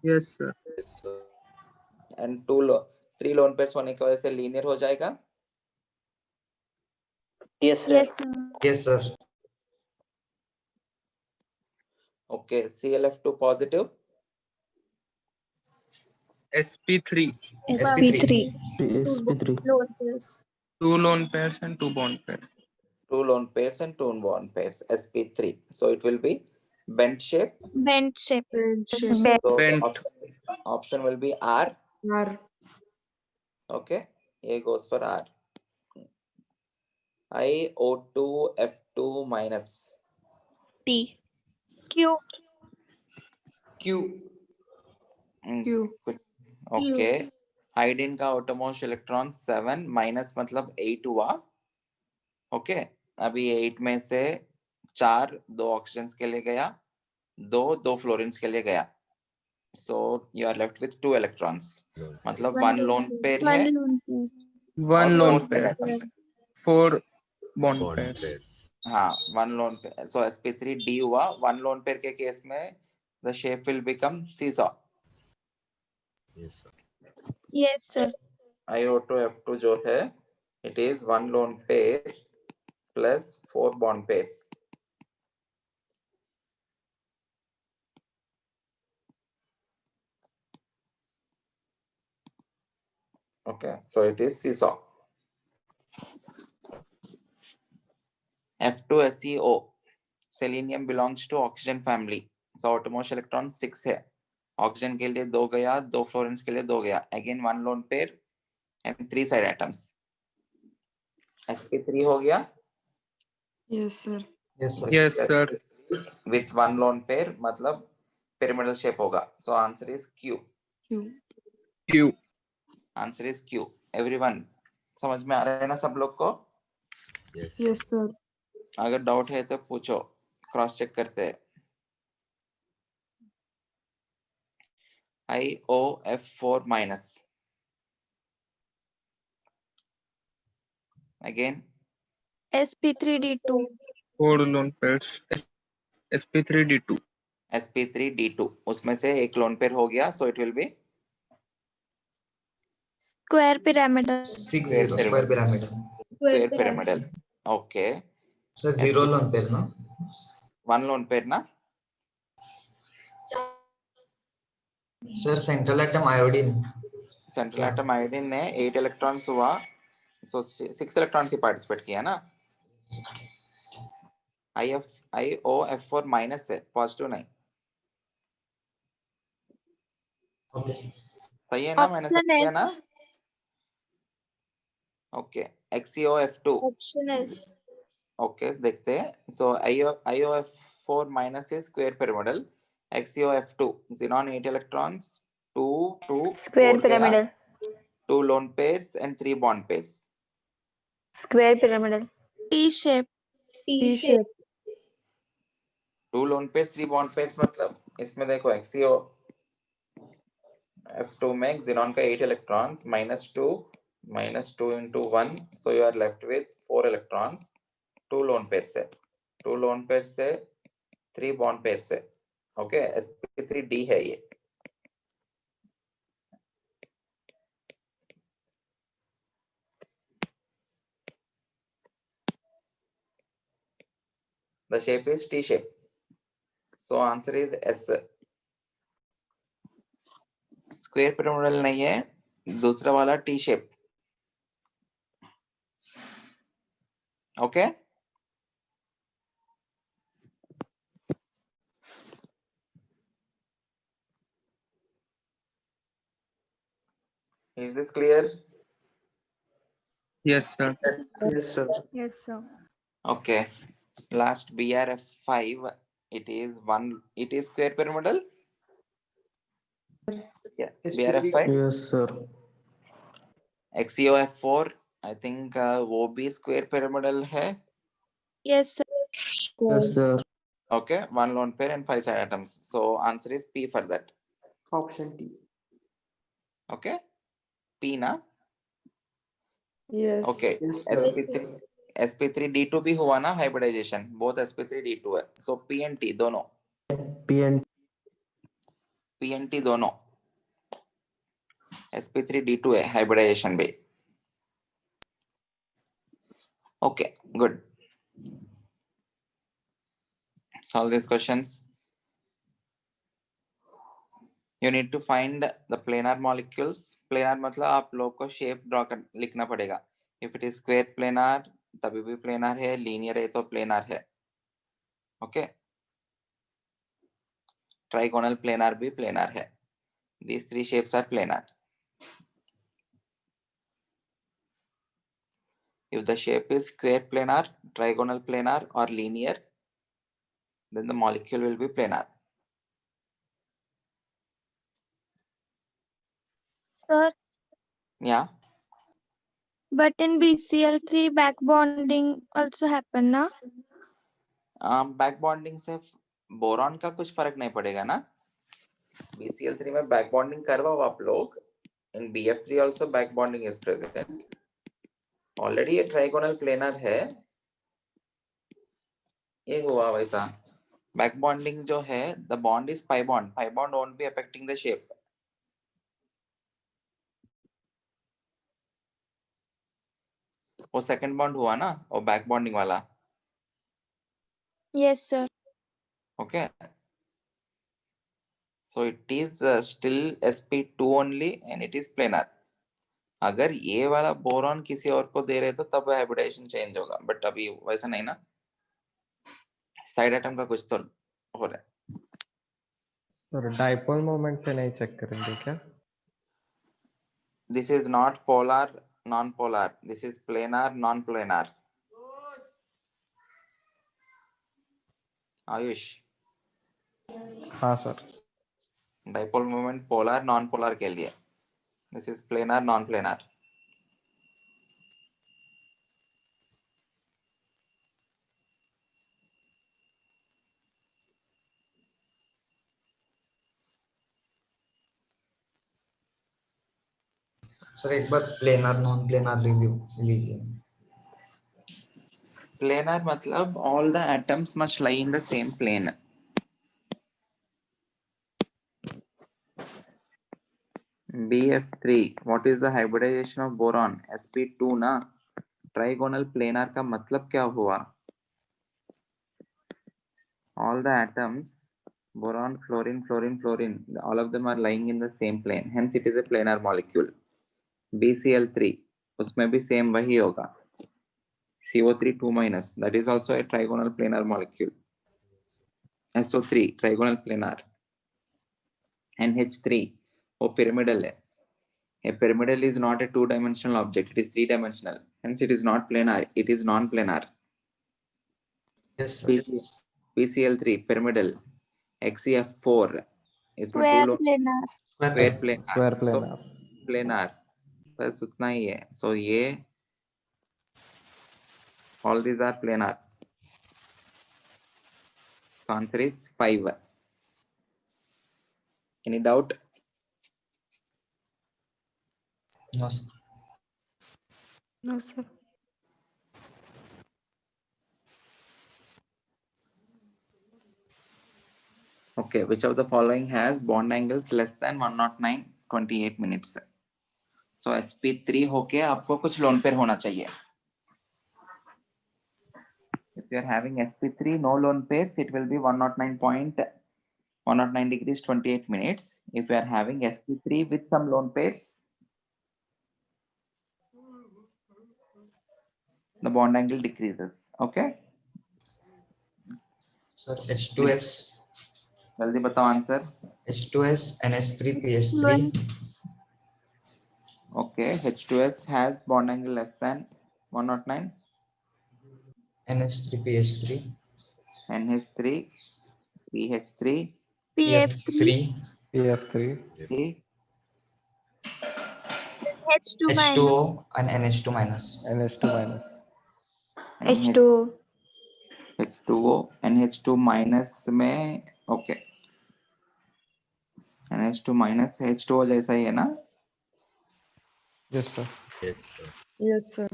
Yes, sir. Yes, sir. and 3 lone pairs होने की वजह से linear हो जाएगा. Yes, sir. Yes, sir. Yes, sir. Okay. ClF2 positive sp3. sp3. sp3 Lone pairs. 2 lone pairs and 2 bond pairs. 2 lone pairs and 2 bond pairs sp3. So it will be bent shape. Bent shape. So Bent. option will be R. R. Okay. A goes for R. IO2 F2 minus T. Q. Q. Q. Okay. Iodine का outermost electron 7 minus मतलब 8 हुआ. Okay. अभी 8 में से 4 2 oxygen के लिए गया, 2 fluorines के लिए गया. So you are left with 2 electrons. मतलब 1 lone pair है. One और lone 4 pair. electrons. 4 bond Bond pairs. pairs. हाँ, 1 lone pair. So sp3d हुआ. 1 lone pair के केस में the shape will become seesaw. Yes, sir. Yes, sir. IO2 F2 जो है, it is 1 lone pair plus 4 bond pairs. Okay, so it is seesaw. F2SeO. Selenium belongs to oxygen family. So outermost electron 6 है. Oxygen के लिए 2 गया, 2 fluorines के लिए 2 गया. Again 1 lone pair and 3 side atoms. sp3 हो गया. Yes, sir. Yes, sir. Yes, sir. With 1 lone pair मतलब pyramidal shape होगा. So answer is Q. Q. Answer is Q. Everyone समझ में आ रहा है ना सब लोग को? Yes. Yes, sir. अगर डाउट है तो पूछो, क्रॉस चेक करते हैं. IOF4 minus. Again sp3d2. 4 lone pairs. sp3d2. sp3d2 उसमें से एक लोन पेयर हो गया. So it will be Square pyramidal. 6 Square 0 square pyramid. square pyramidal. Okay. Sir, 0 lone pair, no? 1 lone pair ना? Sir, central atom iodine. Central atom iodine ने 8 electrons हुआ. So 6 electron की participate किया ना. IOF4 minus है, positive नहीं. Okay. सही है ना? मैंने सही Option किया ना? S. Okay. XeOF2. Option S. Okay, देखते हैं. So IOF4 minus is square pyramidal. XeOF2 xenon 8 electrons, 2 Square 4 गया, pyramidal. 2 lone pairs and 3 bond pairs. Square pyramidal. T shape. 2 lone pairs 3 bond pairs मतलब इसमें देखो XeOF2 में xenon का 8 electrons minus 2 into 1, so you are left with 4 electrons. 2 lone pairs है, 2 lone pairs से 3 bond pairs है. Okay, sp3d है ये. The shape is T shape. So answer is S. Square pyramidal नहीं है, दूसरा वाला T shape. Okay? Is this clear? Yes, sir. Yes, sir. Yes, sir. Okay. Last BRF5, it is square pyramidal. Yeah. BRF5. Yes, sir. XeoF4, I think OB square pyramidal hai. Yes, sir. Yes, sir. Okay, 1 lone pair and 5 side atoms. So answer is P for that. Option T. Okay, P na. Yes. Okay, sp3 d2 भी हुआ ना hybridization. Both sp3 d2 है. So P and T दोनों. P and T दोनों. sp3 d2 है hybridization भी. Okay, good. Solve these questions. You need to find the planar molecules. Planar मतलब आप लोग को shape draw कर लिखना पड़ेगा. If it is square planar, तभी भी planar है. Linear है तो planar है. Okay. Trigonal planar भी planar है. These three shapes are planar. If the shape is square planar, trigonal planar, or linear, then the molecule will be planar. Sir, Yeah. but in BCl3 back bonding also happen na? Back bonding से boron का कुछ फर्क नहीं पड़ेगा ना. BCl3 में back bonding करवाओ आप लोग. In BF3 also back bonding is present. Already ये trigonal planar है. ये हुआ वैसा. Back bonding जो है, the bond is pi bond. Pi bond won't be affecting the shape. वो second bond हुआ ना, वो back bonding वाला. Yes, sir. Okay. So it is still sp2 only and it is planar. अगर ये वाला बोरॉन किसी और को दे रहे तो तब हाइब्रिडाइजेशन चेंज होगा, बट अभी वैसा नहीं ना. साइड एटम का कुछ तो हो रहा है. सर डाइपोल मोमेंट से नहीं चेक करेंगे क्या? This is not polar non polar, this is planar non planar. Ayush, हाँ sir. Dipole moment polar non polar के लिए. This is planar non planar. Sir एक बार प्लेनर नॉन प्लेनर रिव्यू लीजिए. प्लेनर मतलब all the atoms must lie in the same plane. BF3, what is the hybridization of boron? sp2 ना. Trigonal planar का मतलब क्या हुआ? All the atoms, boron, fluorine, fluorine, fluorine, all of them are lying in the same plane. Hence it is a planar molecule. BCl3, उसमें भी same वही होगा. CO3 2 minus, that is also a trigonal planar molecule. SO3, trigonal planar. NH3, वो pyramidal है. A pyramidal is not a two-dimensional object, it is three-dimensional. Hence it is not planar, it is non-planar. Yes, sir. PCl3, pyramidal. XeF4, इसमें Square two planar. square planar. Square So planar. planar, बस उतना ही है. So ये all these are planar. So answer is 5. Any doubt? No, sir. No, sir. Okay, which of the following has bond angles less than 109.28 minutes? So sp3 होके आपको कुछ lone pair होना चाहिए. If you are having sp3 no lone pairs, it will be 109 degrees 28 minutes. If you are having sp3 with some lone pairs, the bond angle decreases. Okay. Sir, H2S. जल्दी बताओ answer. H2S NH3 PH3. Okay, H2S has bond angle less than 109. NH3 NH3, PH3, PF3, PF3. C, H2 minus. H2O and NH2 minus. NH2 minus. and H2O. H2O and H2 minus में okay, NH2 minus H2O जैसा ही है ना? Yes, sir. Yes, sir. Yes, sir.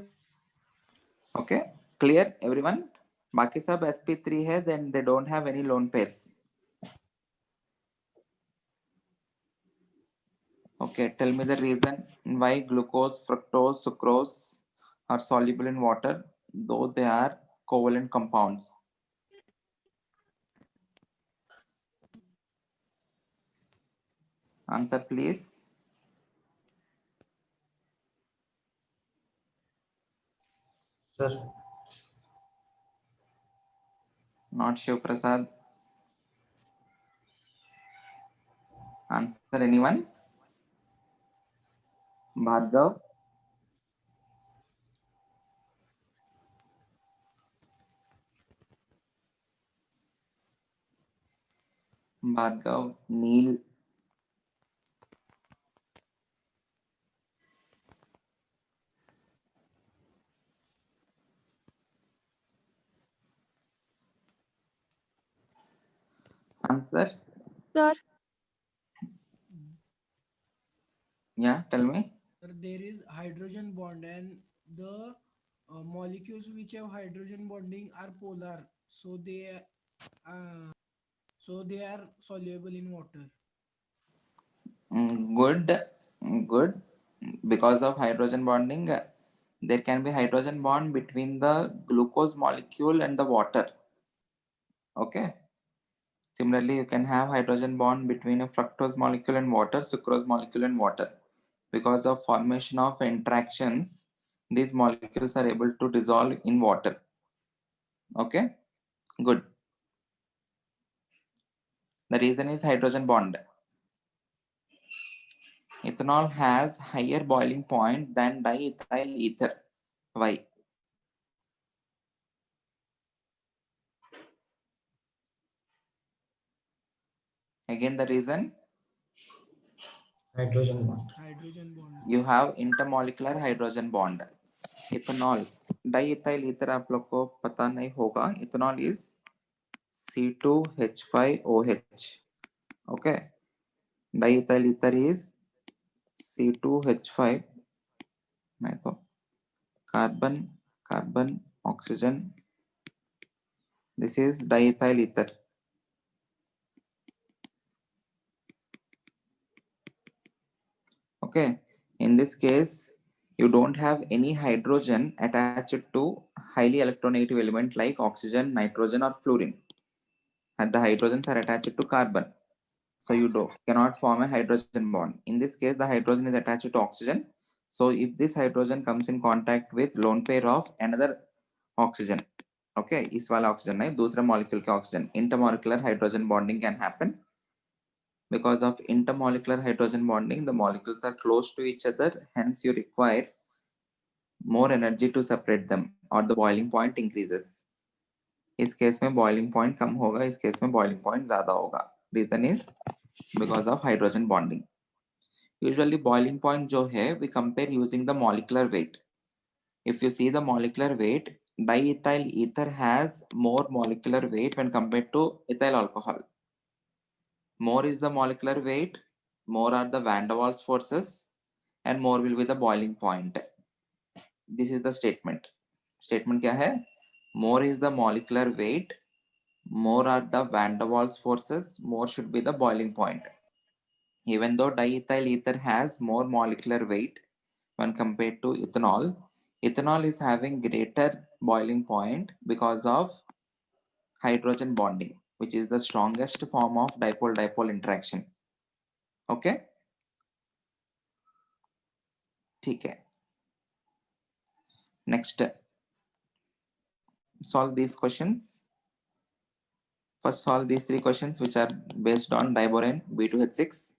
Okay, clear everyone? बाकी सब sp3 है, then they don't have any lone pairs. Okay, tell me the reason why glucose, fructose, sucrose are soluble in water, though they are covalent compounds. Answer please. Sir, Not Shiv Prasad. Answer anyone? Bhargav? Bhargav, Neil. Answer? Sir, Yeah, tell me. There is hydrogen bond and the molecules which have hydrogen bonding are polar, so uh, they are soluble in water. Good. Because of hydrogen bonding, there can be hydrogen bond between the glucose molecule and the water. Okay. Similarly, you can have hydrogen bond between a fructose molecule and water, sucrose molecule and water. Because of formation of interactions, these molecules are able to dissolve in water. Okay, good. The reason is hydrogen bond. Ethanol has higher boiling point than diethyl ether. Why? Again, the reason? hydrogen bond. Hydrogen bond. You have intermolecular hydrogen bond. Ethanol diethyl ether आप लोग को पता नहीं होगा. Ethanol is C2H5OH. Okay, diethyl ether is C2H5. मैं तो carbon carbon oxygen. This is diethyl ether. Okay, in this case you don't have any hydrogen attached to highly electronegative element like oxygen, nitrogen or fluorine, and the hydrogens are attached to carbon, so you cannot form a hydrogen bond. In this case the hydrogen is attached to oxygen, so if this hydrogen comes in contact with lone pair of another oxygen, okay, इस वाला oxygen नहीं, दूसरा molecule के oxygen, intermolecular hydrogen bonding can happen. Because of intermolecular hydrogen bonding, the molecules are close to each other, hence you require more energy to separate them or the boiling point increases. इस case में boiling point कम होगा, इस case में boiling point ज़्यादा होगा. Reason is because of hydrogen bonding. Usually boiling point जो है, we compare using the molecular weight. If you see the molecular weight, diethyl ether has more molecular weight when compared to ethyl alcohol. More is the molecular weight, more are the van der Waals forces, and more will be the boiling point. This is the statement. Statement क्या है? More is the molecular weight, more are the van der Waals forces, more should be the boiling point. Even though diethyl ether has more molecular weight when compared to ethanol, ethanol is having greater boiling point because of hydrogen bonding, which is the strongest form of dipole-dipole interaction. Okay? ठीक है. Next, solve these questions. First, solve these three questions which are based on diborane B2H6.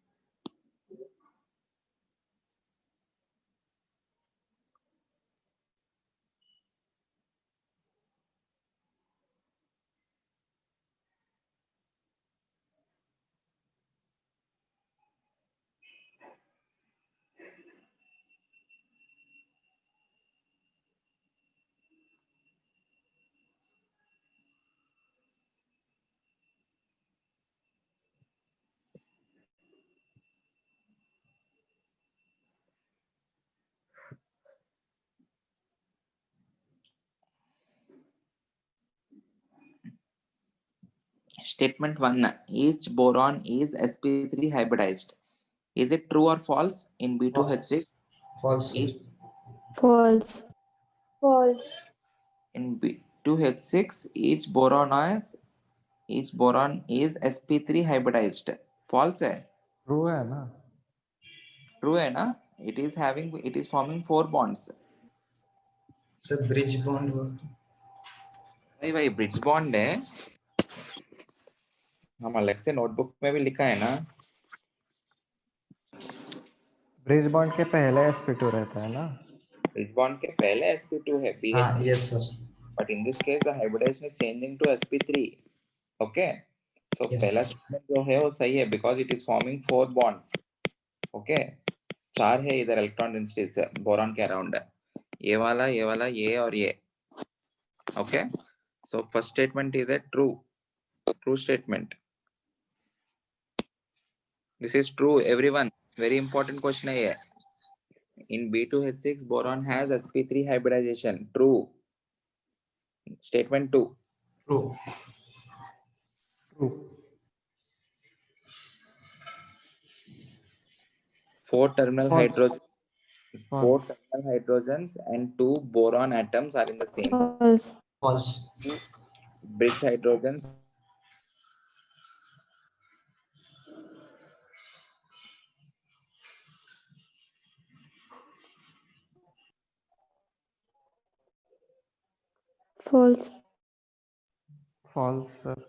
Statement 1. Each boron is sp3 hybridized. Is it true or false? In B2H6, False. each, False. False. in B2H6, each boron is sp3 hybridized. False है? True है ना? True है ना? It is forming 4 bonds. Sir, bridge bond. भाई bridge bond है. हम अलग से नोटबुक में भी लिखा है ना. ब्रिज बॉन्ड के पहले sp2 रहता है ना? ब्रिज बॉन्ड के पहले sp2 है. हाँ, yes sir. But in this case, the hybridization is changing to sp3. Okay. So Yes. पहला स्टेटमेंट जो है वो सही है because it is forming 4 bonds. Okay. 4 है इधर इलेक्ट्रॉन डेंसिटीज बोरॉन के अराउंड. ये वाला, ये और ये. Okay. So first statement is a true statement. This is true, everyone. Very important question है ये. In B2H6, boron has sp3 hybridization. True. Statement 2. True. True. 4 terminal False. hydrogens and 2 boron atoms are in the same. False. False. Bridge hydrogens. False. False sir. Sir.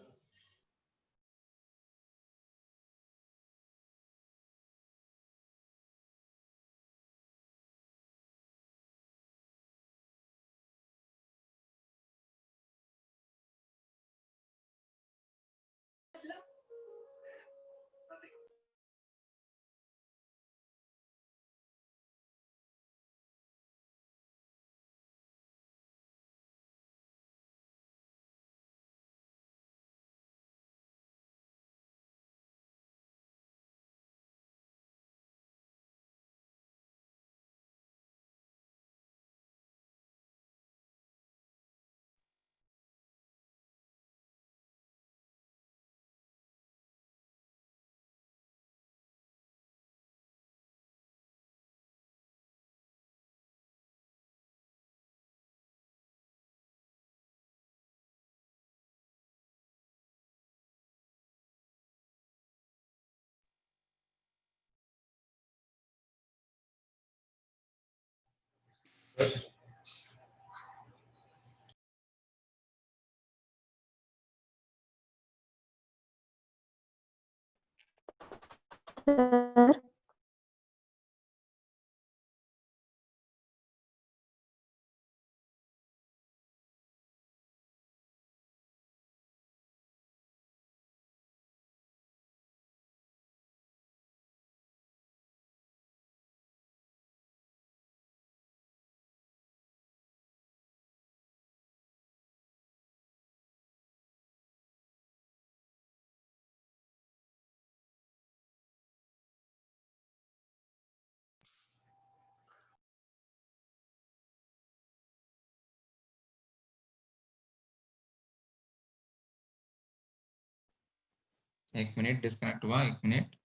एक minute disconnect हुआ. एक minute.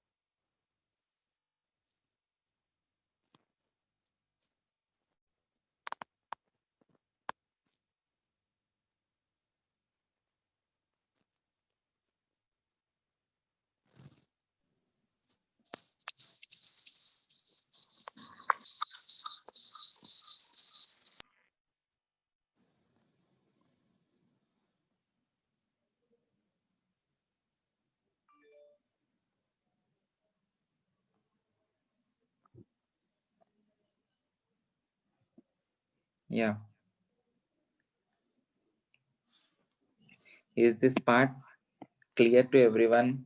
Yeah. Is this part clear to everyone?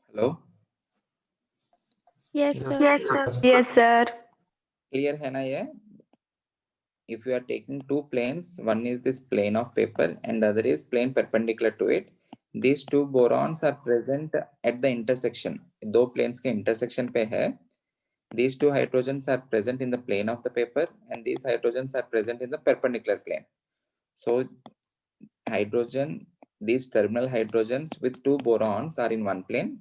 Hello? Yes, Yes, sir. Yes, sir. Yes, sir. Clear है ना ये? If you are taking two planes, one is this plane of paper and the other is plane perpendicular to it. These two borons are present at the intersection. दो planes के intersection पे है. These two hydrogens are present in the plane of the paper, and these hydrogens are present in the perpendicular plane. So hydrogen, these terminal hydrogens with two borons are in one plane.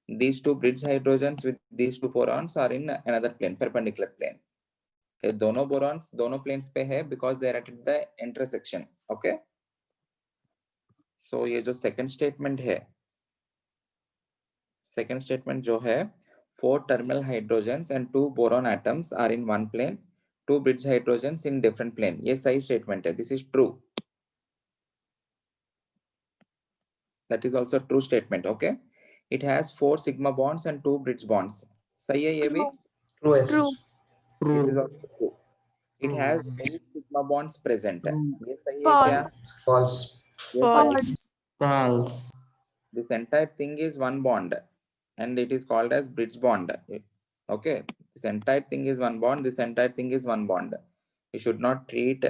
These two bridge hydrogens with these two borons are in another plane, perpendicular plane. दोनों borons दोनों planes पे है because they are at the intersection. Okay. So ये जो second statement है, second statement जो है, 4 terminal hydrogens and 2 boron atoms are in one plane, 2 bridge hydrogens in different plane. ये सही statement है. This is true. That is also true statement. Okay. It has 4 sigma bonds and 2 bridge bonds. सही है ये भी? True. Yes. True. It is also true. It has 8 sigma bonds present. ये सही है False. क्या? False. ये सही है. False. False. This entire thing is one bond and it is called as bridge bond. Okay, this entire thing is one bond, this entire thing is one bond. You should not treat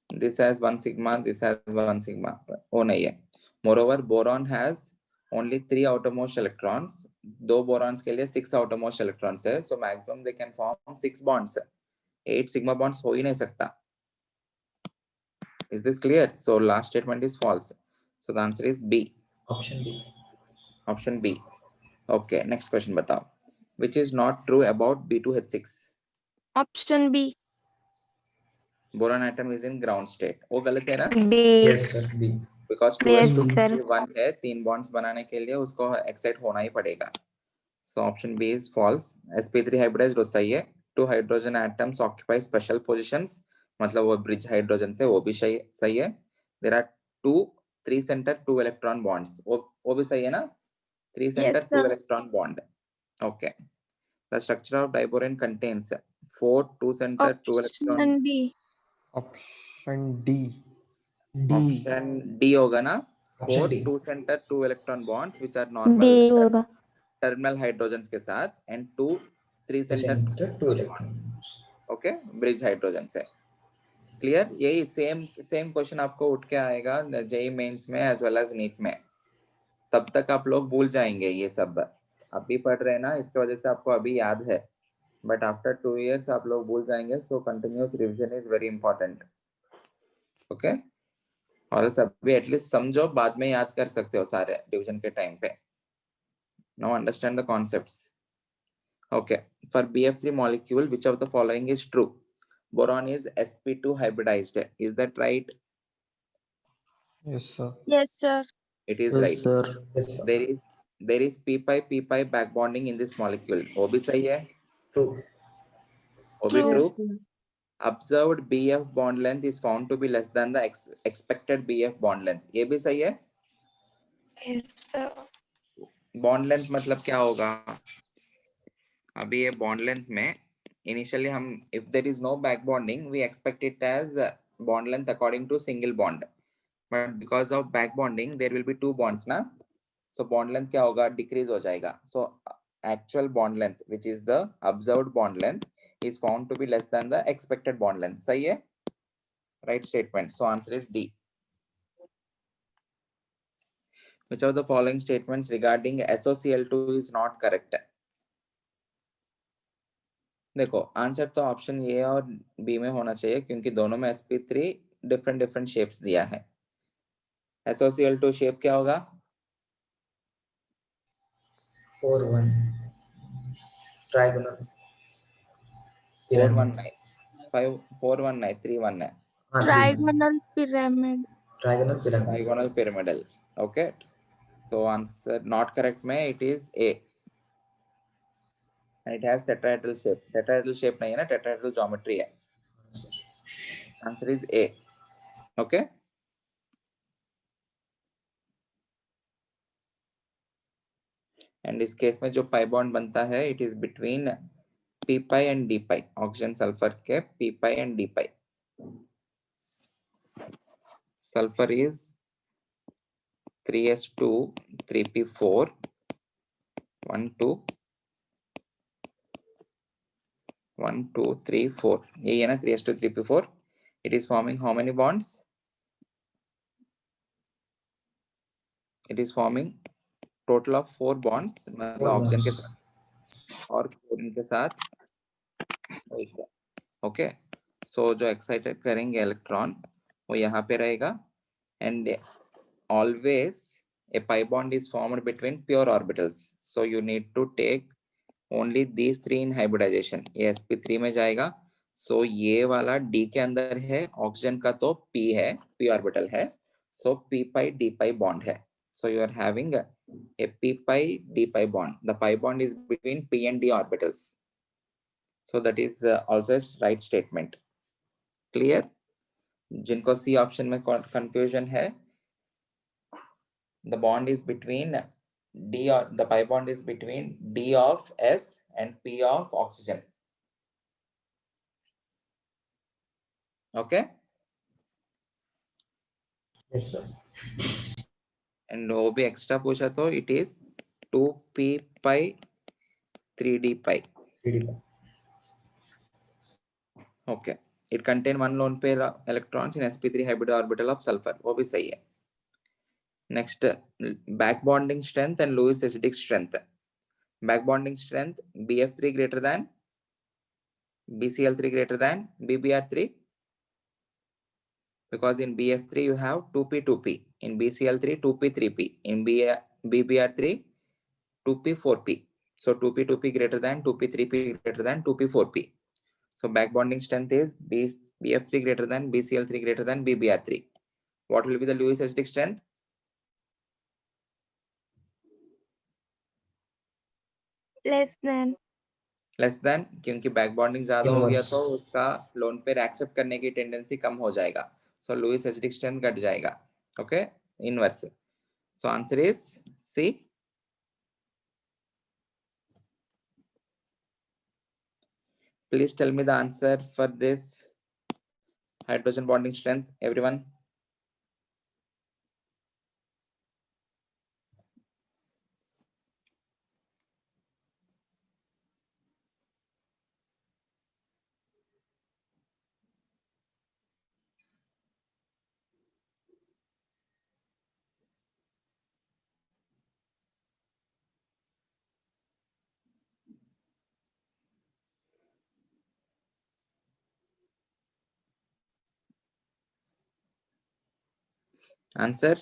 this as one sigma, this as one sigma. Oh nahi hai. Moreover, boron has only 3 outermost electrons. दो borons के लिए 6 outermost electrons है, so maximum they can form 6 bonds. 8 sigma bonds हो ही नहीं सकता. Is this clear? So last statement is false. So the answer is B. Option B. Option B. Okay, next question बताओ. Which is not true about B2H6? Option B. Boron atom is in ground state. वो गलत है ना? B. Yes, sir. B. Because Yes, 2s2 sir. 1 है, 3 bonds बनाने के लिए उसको excite होना ही पड़ेगा. So option B is false. sp3 hybridized सही है. 2 hydrogen atoms occupy special positions. मतलब वो bridge hydrogen से वो भी सही है. There are 2 3 center 2 electron bonds. वो भी सही है ना? 3 center Yes, 2 sir. electron bond. Okay. The structure of diborane contains 4 2 center 2 electron. Option D. Option D. Option D होगा ना? Option 4 D. 2 center 2 electron bonds which are normal D होगा. terminal hydrogens के साथ and 2 3 center Center 2 electrons. okay bridge hydrogens है. Clear? यही same question आपको उठ के आएगा JEE mains में as well as NEET में. तब तक आप लोग भूल जाएंगे ये सब. अभी पढ़ रहे हैं ना, इसकी वजह से आपको अभी याद है, बट आफ्टर 2 years आप लोग भूल जाएंगे. So continuous revision is very important. Okay, और सभी एटलीस्ट समझो, बाद में याद कर सकते हो सारे डिवीजन के टाइम पे. Now understand the concepts. Okay, for BF3 molecule which of the following is true? Boron is sp2 hybridized. Is that right? Yes, sir. Yes, sir. It is Yes, right. sir. Yes, sir. There is p-pi back bonding in this molecule. वो भी सही है. True. वो भी True. true. Observed BF bond length is found to be less than the expected BF bond length. ये भी सही है. Yes, sir. Bond length मतलब क्या होगा? अभी ये bond length में initially हम if there is no back bonding we expect it as bond length according to single bond, but because of back bonding there will be 2 bonds ना, so bond length क्या होगा? Decrease हो जाएगा. So actual bond length which is the observed bond length is found to be less than the expected bond length. सही है? Right statement. So answer is D. Which of the following statements regarding SOCl2 is not correct? देखो, answer तो option A और B में होना चाहिए क्योंकि दोनों में sp3 डिफरेंट शेप्स दिया है. SOCl2 शेप क्या होगा? 4-1. Trigonal. 419 419 319 है. Trigonal pyramid. Trigonal pyramid. Trigonal pyramidal. Okay, so answer not correct में it is A. And it has tetrahedral shape. Tetrahedral shape नहीं है ना, tetrahedral geometry है. Answer is A. Okay. And इस case में जो pi bond बनता है it is between p-pi and d-pi. Oxygen sulfur के p-pi and d-pi. Sulfur is 3s2 3p4 1 2 1 2 3 4. यही है ना 3s2 3p4. It is forming how many bonds? It is forming total of 4 bonds. मतलब oxygen के साथ और क्लोरीन के साथ ओके। सो जो एक्साइटेड करेंगे इलेक्ट्रॉन वो यहाँ पे रहेगा and always a pi bond is formed between pure orbitals, so you need to take only these three in hybridization. ये sp3 में जाएगा, so ये वाला d के अंदर है, ऑक्सीजन का तो p है, p ऑर्बिटल है, so p pi d pi bond है, so you are having a p pi d pi bond. The pi bond is between p and d orbitals, so that is also a right statement. Clear? जिनको C option में confusion है, the bond is between D, or the pi bond is between D of S and P of oxygen. Okay? Yes, sir. And वो भी extra पूछा तो it is 2p pi 3d pi. 3D pi. Okay. It contain one lone pair electrons in sp3 hybrid orbital of sulfur. वो भी सही है. Next, back bonding strength and Lewis acidic strength. Back bonding strength, BF3 greater than, BCl3 greater than, BBr3. Because in BF3 you have 2p 2p, in BCl3 2p 3p, in BBr3 2p 4p. So 2p 2p greater than, 2p 3p greater than, 2p 4p. So back bonding strength is BF3 greater than, BCl3 greater than, BBr3. What will be the Lewis acidic strength? Less than, क्योंकि back bonding ज्यादा हो गया तो उसका lone pair accept करने की tendency कम हो जाएगा, सो लुईस एसिडिक स्ट्रेंथ घट जाएगा. Okay, inverse. So answer is C. Please tell me the answer for this hydrogen bonding strength everyone. Answer?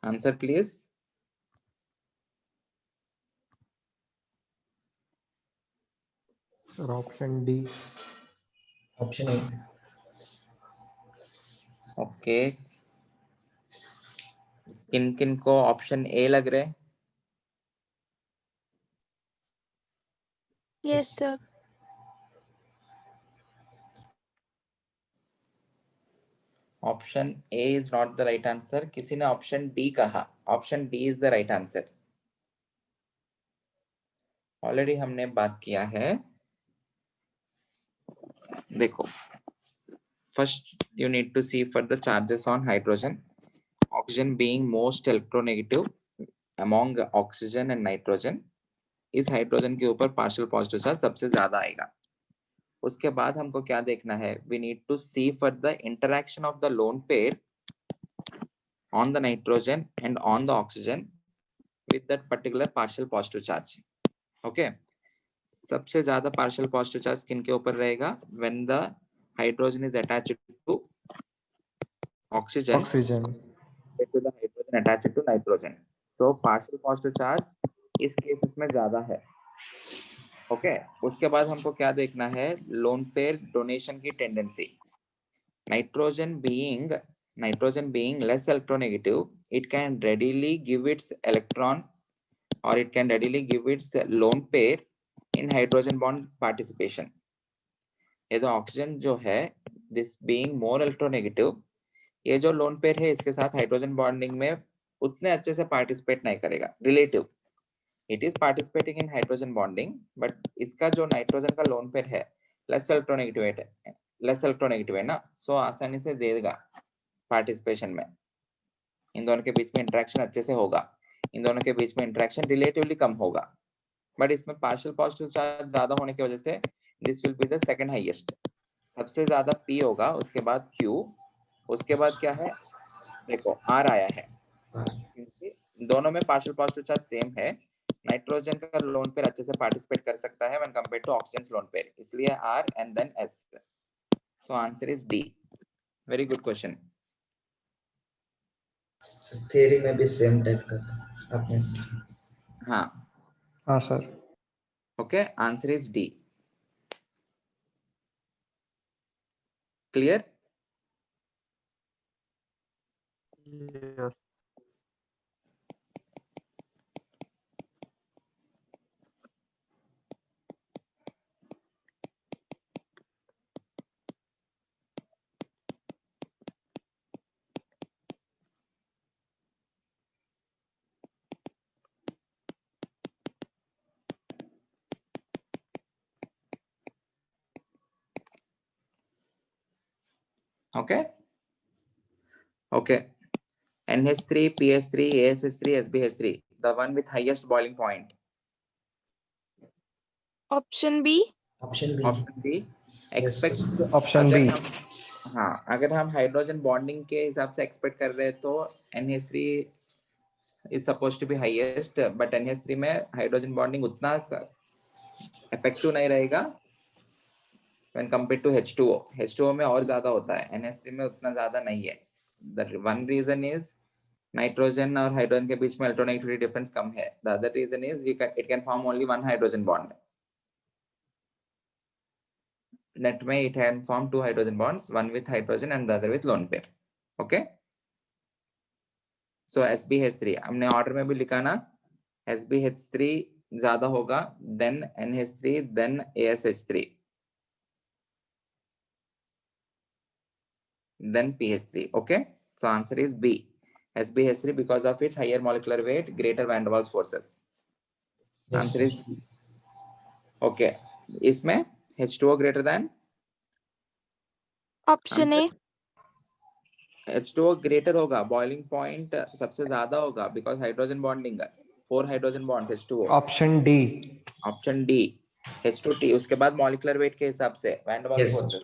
Answer please. Sir, option D. Option A. Okay. किन किन को option A लग रहे? Yes, sir. Option A is not the right answer. किसी ने option D कहा. Option D is the right answer. Already हमने बात किया है. देखो, first you need to see for the charges on hydrogen. Oxygen being most electronegative among oxygen and nitrogen, इस hydrogen के ऊपर पार्शियल पॉजिटिव चार्ज सबसे ज्यादा आएगा. उसके बाद हमको क्या देखना है? We need to see for the interaction of the lone pair on the nitrogen and on the oxygen with that particular partial positive charge. Okay, सबसे ज्यादा partial positive charge किन के ऊपर रहेगा? When the hydrogen is attached to oxygen, to the hydrogen attached to nitrogen. So partial positive charge इस cases में ज्यादा है. Okay, उसके बाद हमको क्या देखना है? लोन पेयर डोनेशन की tendency. Nitrogen being nitrogen being less electronegative, it can readily give its electron or it can readily give its lone pair in hydrogen bond participation. ये जो ऑक्सीजन जो है, this being more electronegative, ये जो lone pair है इसके साथ hydrogen bonding में उतने अच्छे से पार्टिसिपेट नहीं करेगा. Relative it is participating in hydrogen bonding, but इसका जो नाइट्रोजन का लोन पेयर है लेस इलेक्ट्रोनेगेटिव है ना, सो आसानी से देगा पार्टिसिपेशन में. इन दोनों के बीच में इंटरेक्शन अच्छे से होगा, इन दोनों के बीच में इंटरेक्शन रिलेटिवली कम होगा, बट इसमें पार्शियल पॉजिटिव चार्ज ज्यादा होने की वजह से this will be the second highest. सबसे ज्यादा P होगा, उसके बाद Q, उसके बाद क्या है, देखो R आया है, क्योंकि दोनों में पार्शियल पॉजिटिव चार्ज सेम है. नाइट्रोजन का लोन पेयर अच्छे से पार्टिसिपेट कर सकता है when compare to oxygen lone pair, इसलिए R and then S. So answer is D. Very good question. Theory में भी सेम टाइप का था आपने. हाँ sir. Okay, answer is D. Clear? Yes. Okay. Okay. NH3, PS3, ASH3, SbH3, the one with highest boiling point. Option B. Option B. Option B. Expect. Option B. हाँ, अगर हम hydrogen bonding के हिसाब से एक्सपेक्ट कर रहे हैं तो NH3 is supposed to be highest, but NH3 में हाइड्रोजन बॉन्डिंग उतना इफेक्टिव नहीं रहेगा when compared to H2O. H2O में और ज्यादा होता है, NH3 में उतना ज्यादा नहीं है. The one reason is nitrogen और हाइड्रोजन के बीच में इलेक्ट्रोनेगेटिविटी डिफरेंस कम है. The other reason is it can form only one hydrogen bond. Net में it can form two hydrogen bonds, one with hydrogen and the other with lone pair. Okay. So SbH3 हमने order में भी लिखा ना, SbH3 ज्यादा होगा, then NH3, then ASH3, then PH3. Okay. So answer is B. SbH3 because of its higher molecular weight, greater van der Waals forces. Answer is B. Okay. इसमें H2O greater than Option A. H2O greater होगा, boiling point सबसे ज्यादा होगा because hydrogen bonding, 4 hydrogen bonds H2O. Option D. Option D. H2T उसके बाद molecular weight के हिसाब से van der Waals forces,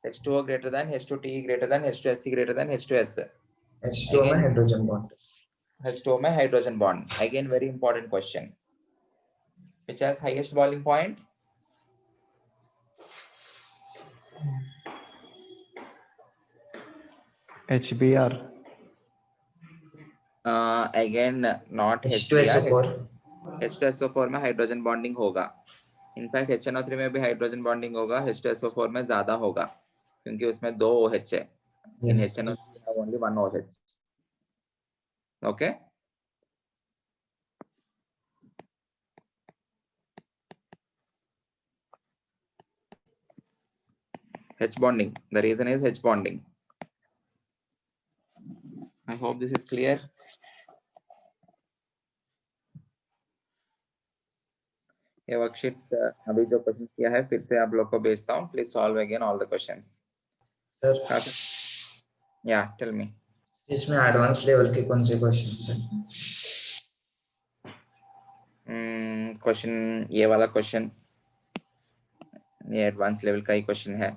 H2O greater than, H2T greater than, H2SC greater than, H2S. H2O में हाइड्रोजन बॉन्ड. H2O में hydrogen bond. Again very important question. Which has highest boiling point? HBr. Again not H2SO4. H2SO4 में hydrogen bonding होगा. In fact HNO3 में भी hydrogen bonding होगा, H2SO4 में ज्यादा होगा क्योंकि उसमें 2 OH है. In HNO3 have only 1 OH. Okay. H bonding. The reason is H bonding. I hope this is clear. ये वर्कशीट अभी जो क्वेश्चन किया है फिर से आप लोग को भेजता हूँ. Please solve again all the questions. या टेल मी. इसमें एडवांस लेवल के कौन से क्वेश्चन हैं? क्वेश्चन ये वाला क्वेश्चन ये एडवांस लेवल का ही क्वेश्चन है.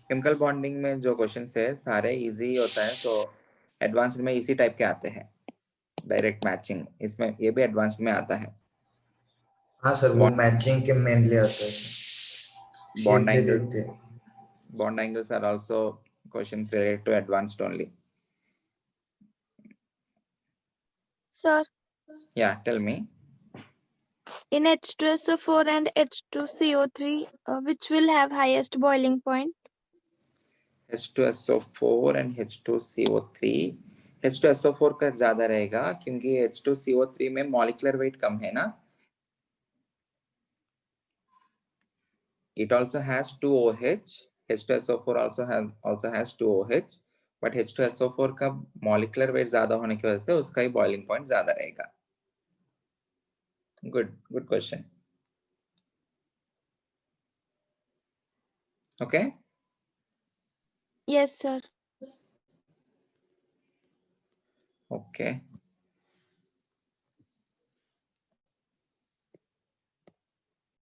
केमिकल बॉन्डिंग में जो क्वेश्चंस है सारे इजी होता है, तो एडवांस में इसी टाइप के आते हैं. डायरेक्ट मैचिंग इसमें ये भी एडवांस में आता है. हाँ सर, वो मैचिंग के मेनली आता है. Bond angles are also questions related to advanced only. Sir, Yeah, tell me. in H2SO4 and H2CO3, which will have highest boiling point? H2SO4 and H2CO3. H2SO4 का ज्यादा रहेगा क्योंकि H2CO3 में molecular weight कम है ना. It also has 2 OH. H2SO4 also has 2 OH. But H2SO4 का molecular weight ज्यादा होने की वजह से उसका ही बॉइलिंग पॉइंट ज्यादा रहेगा. Good question. Okay. Yes, sir. Okay.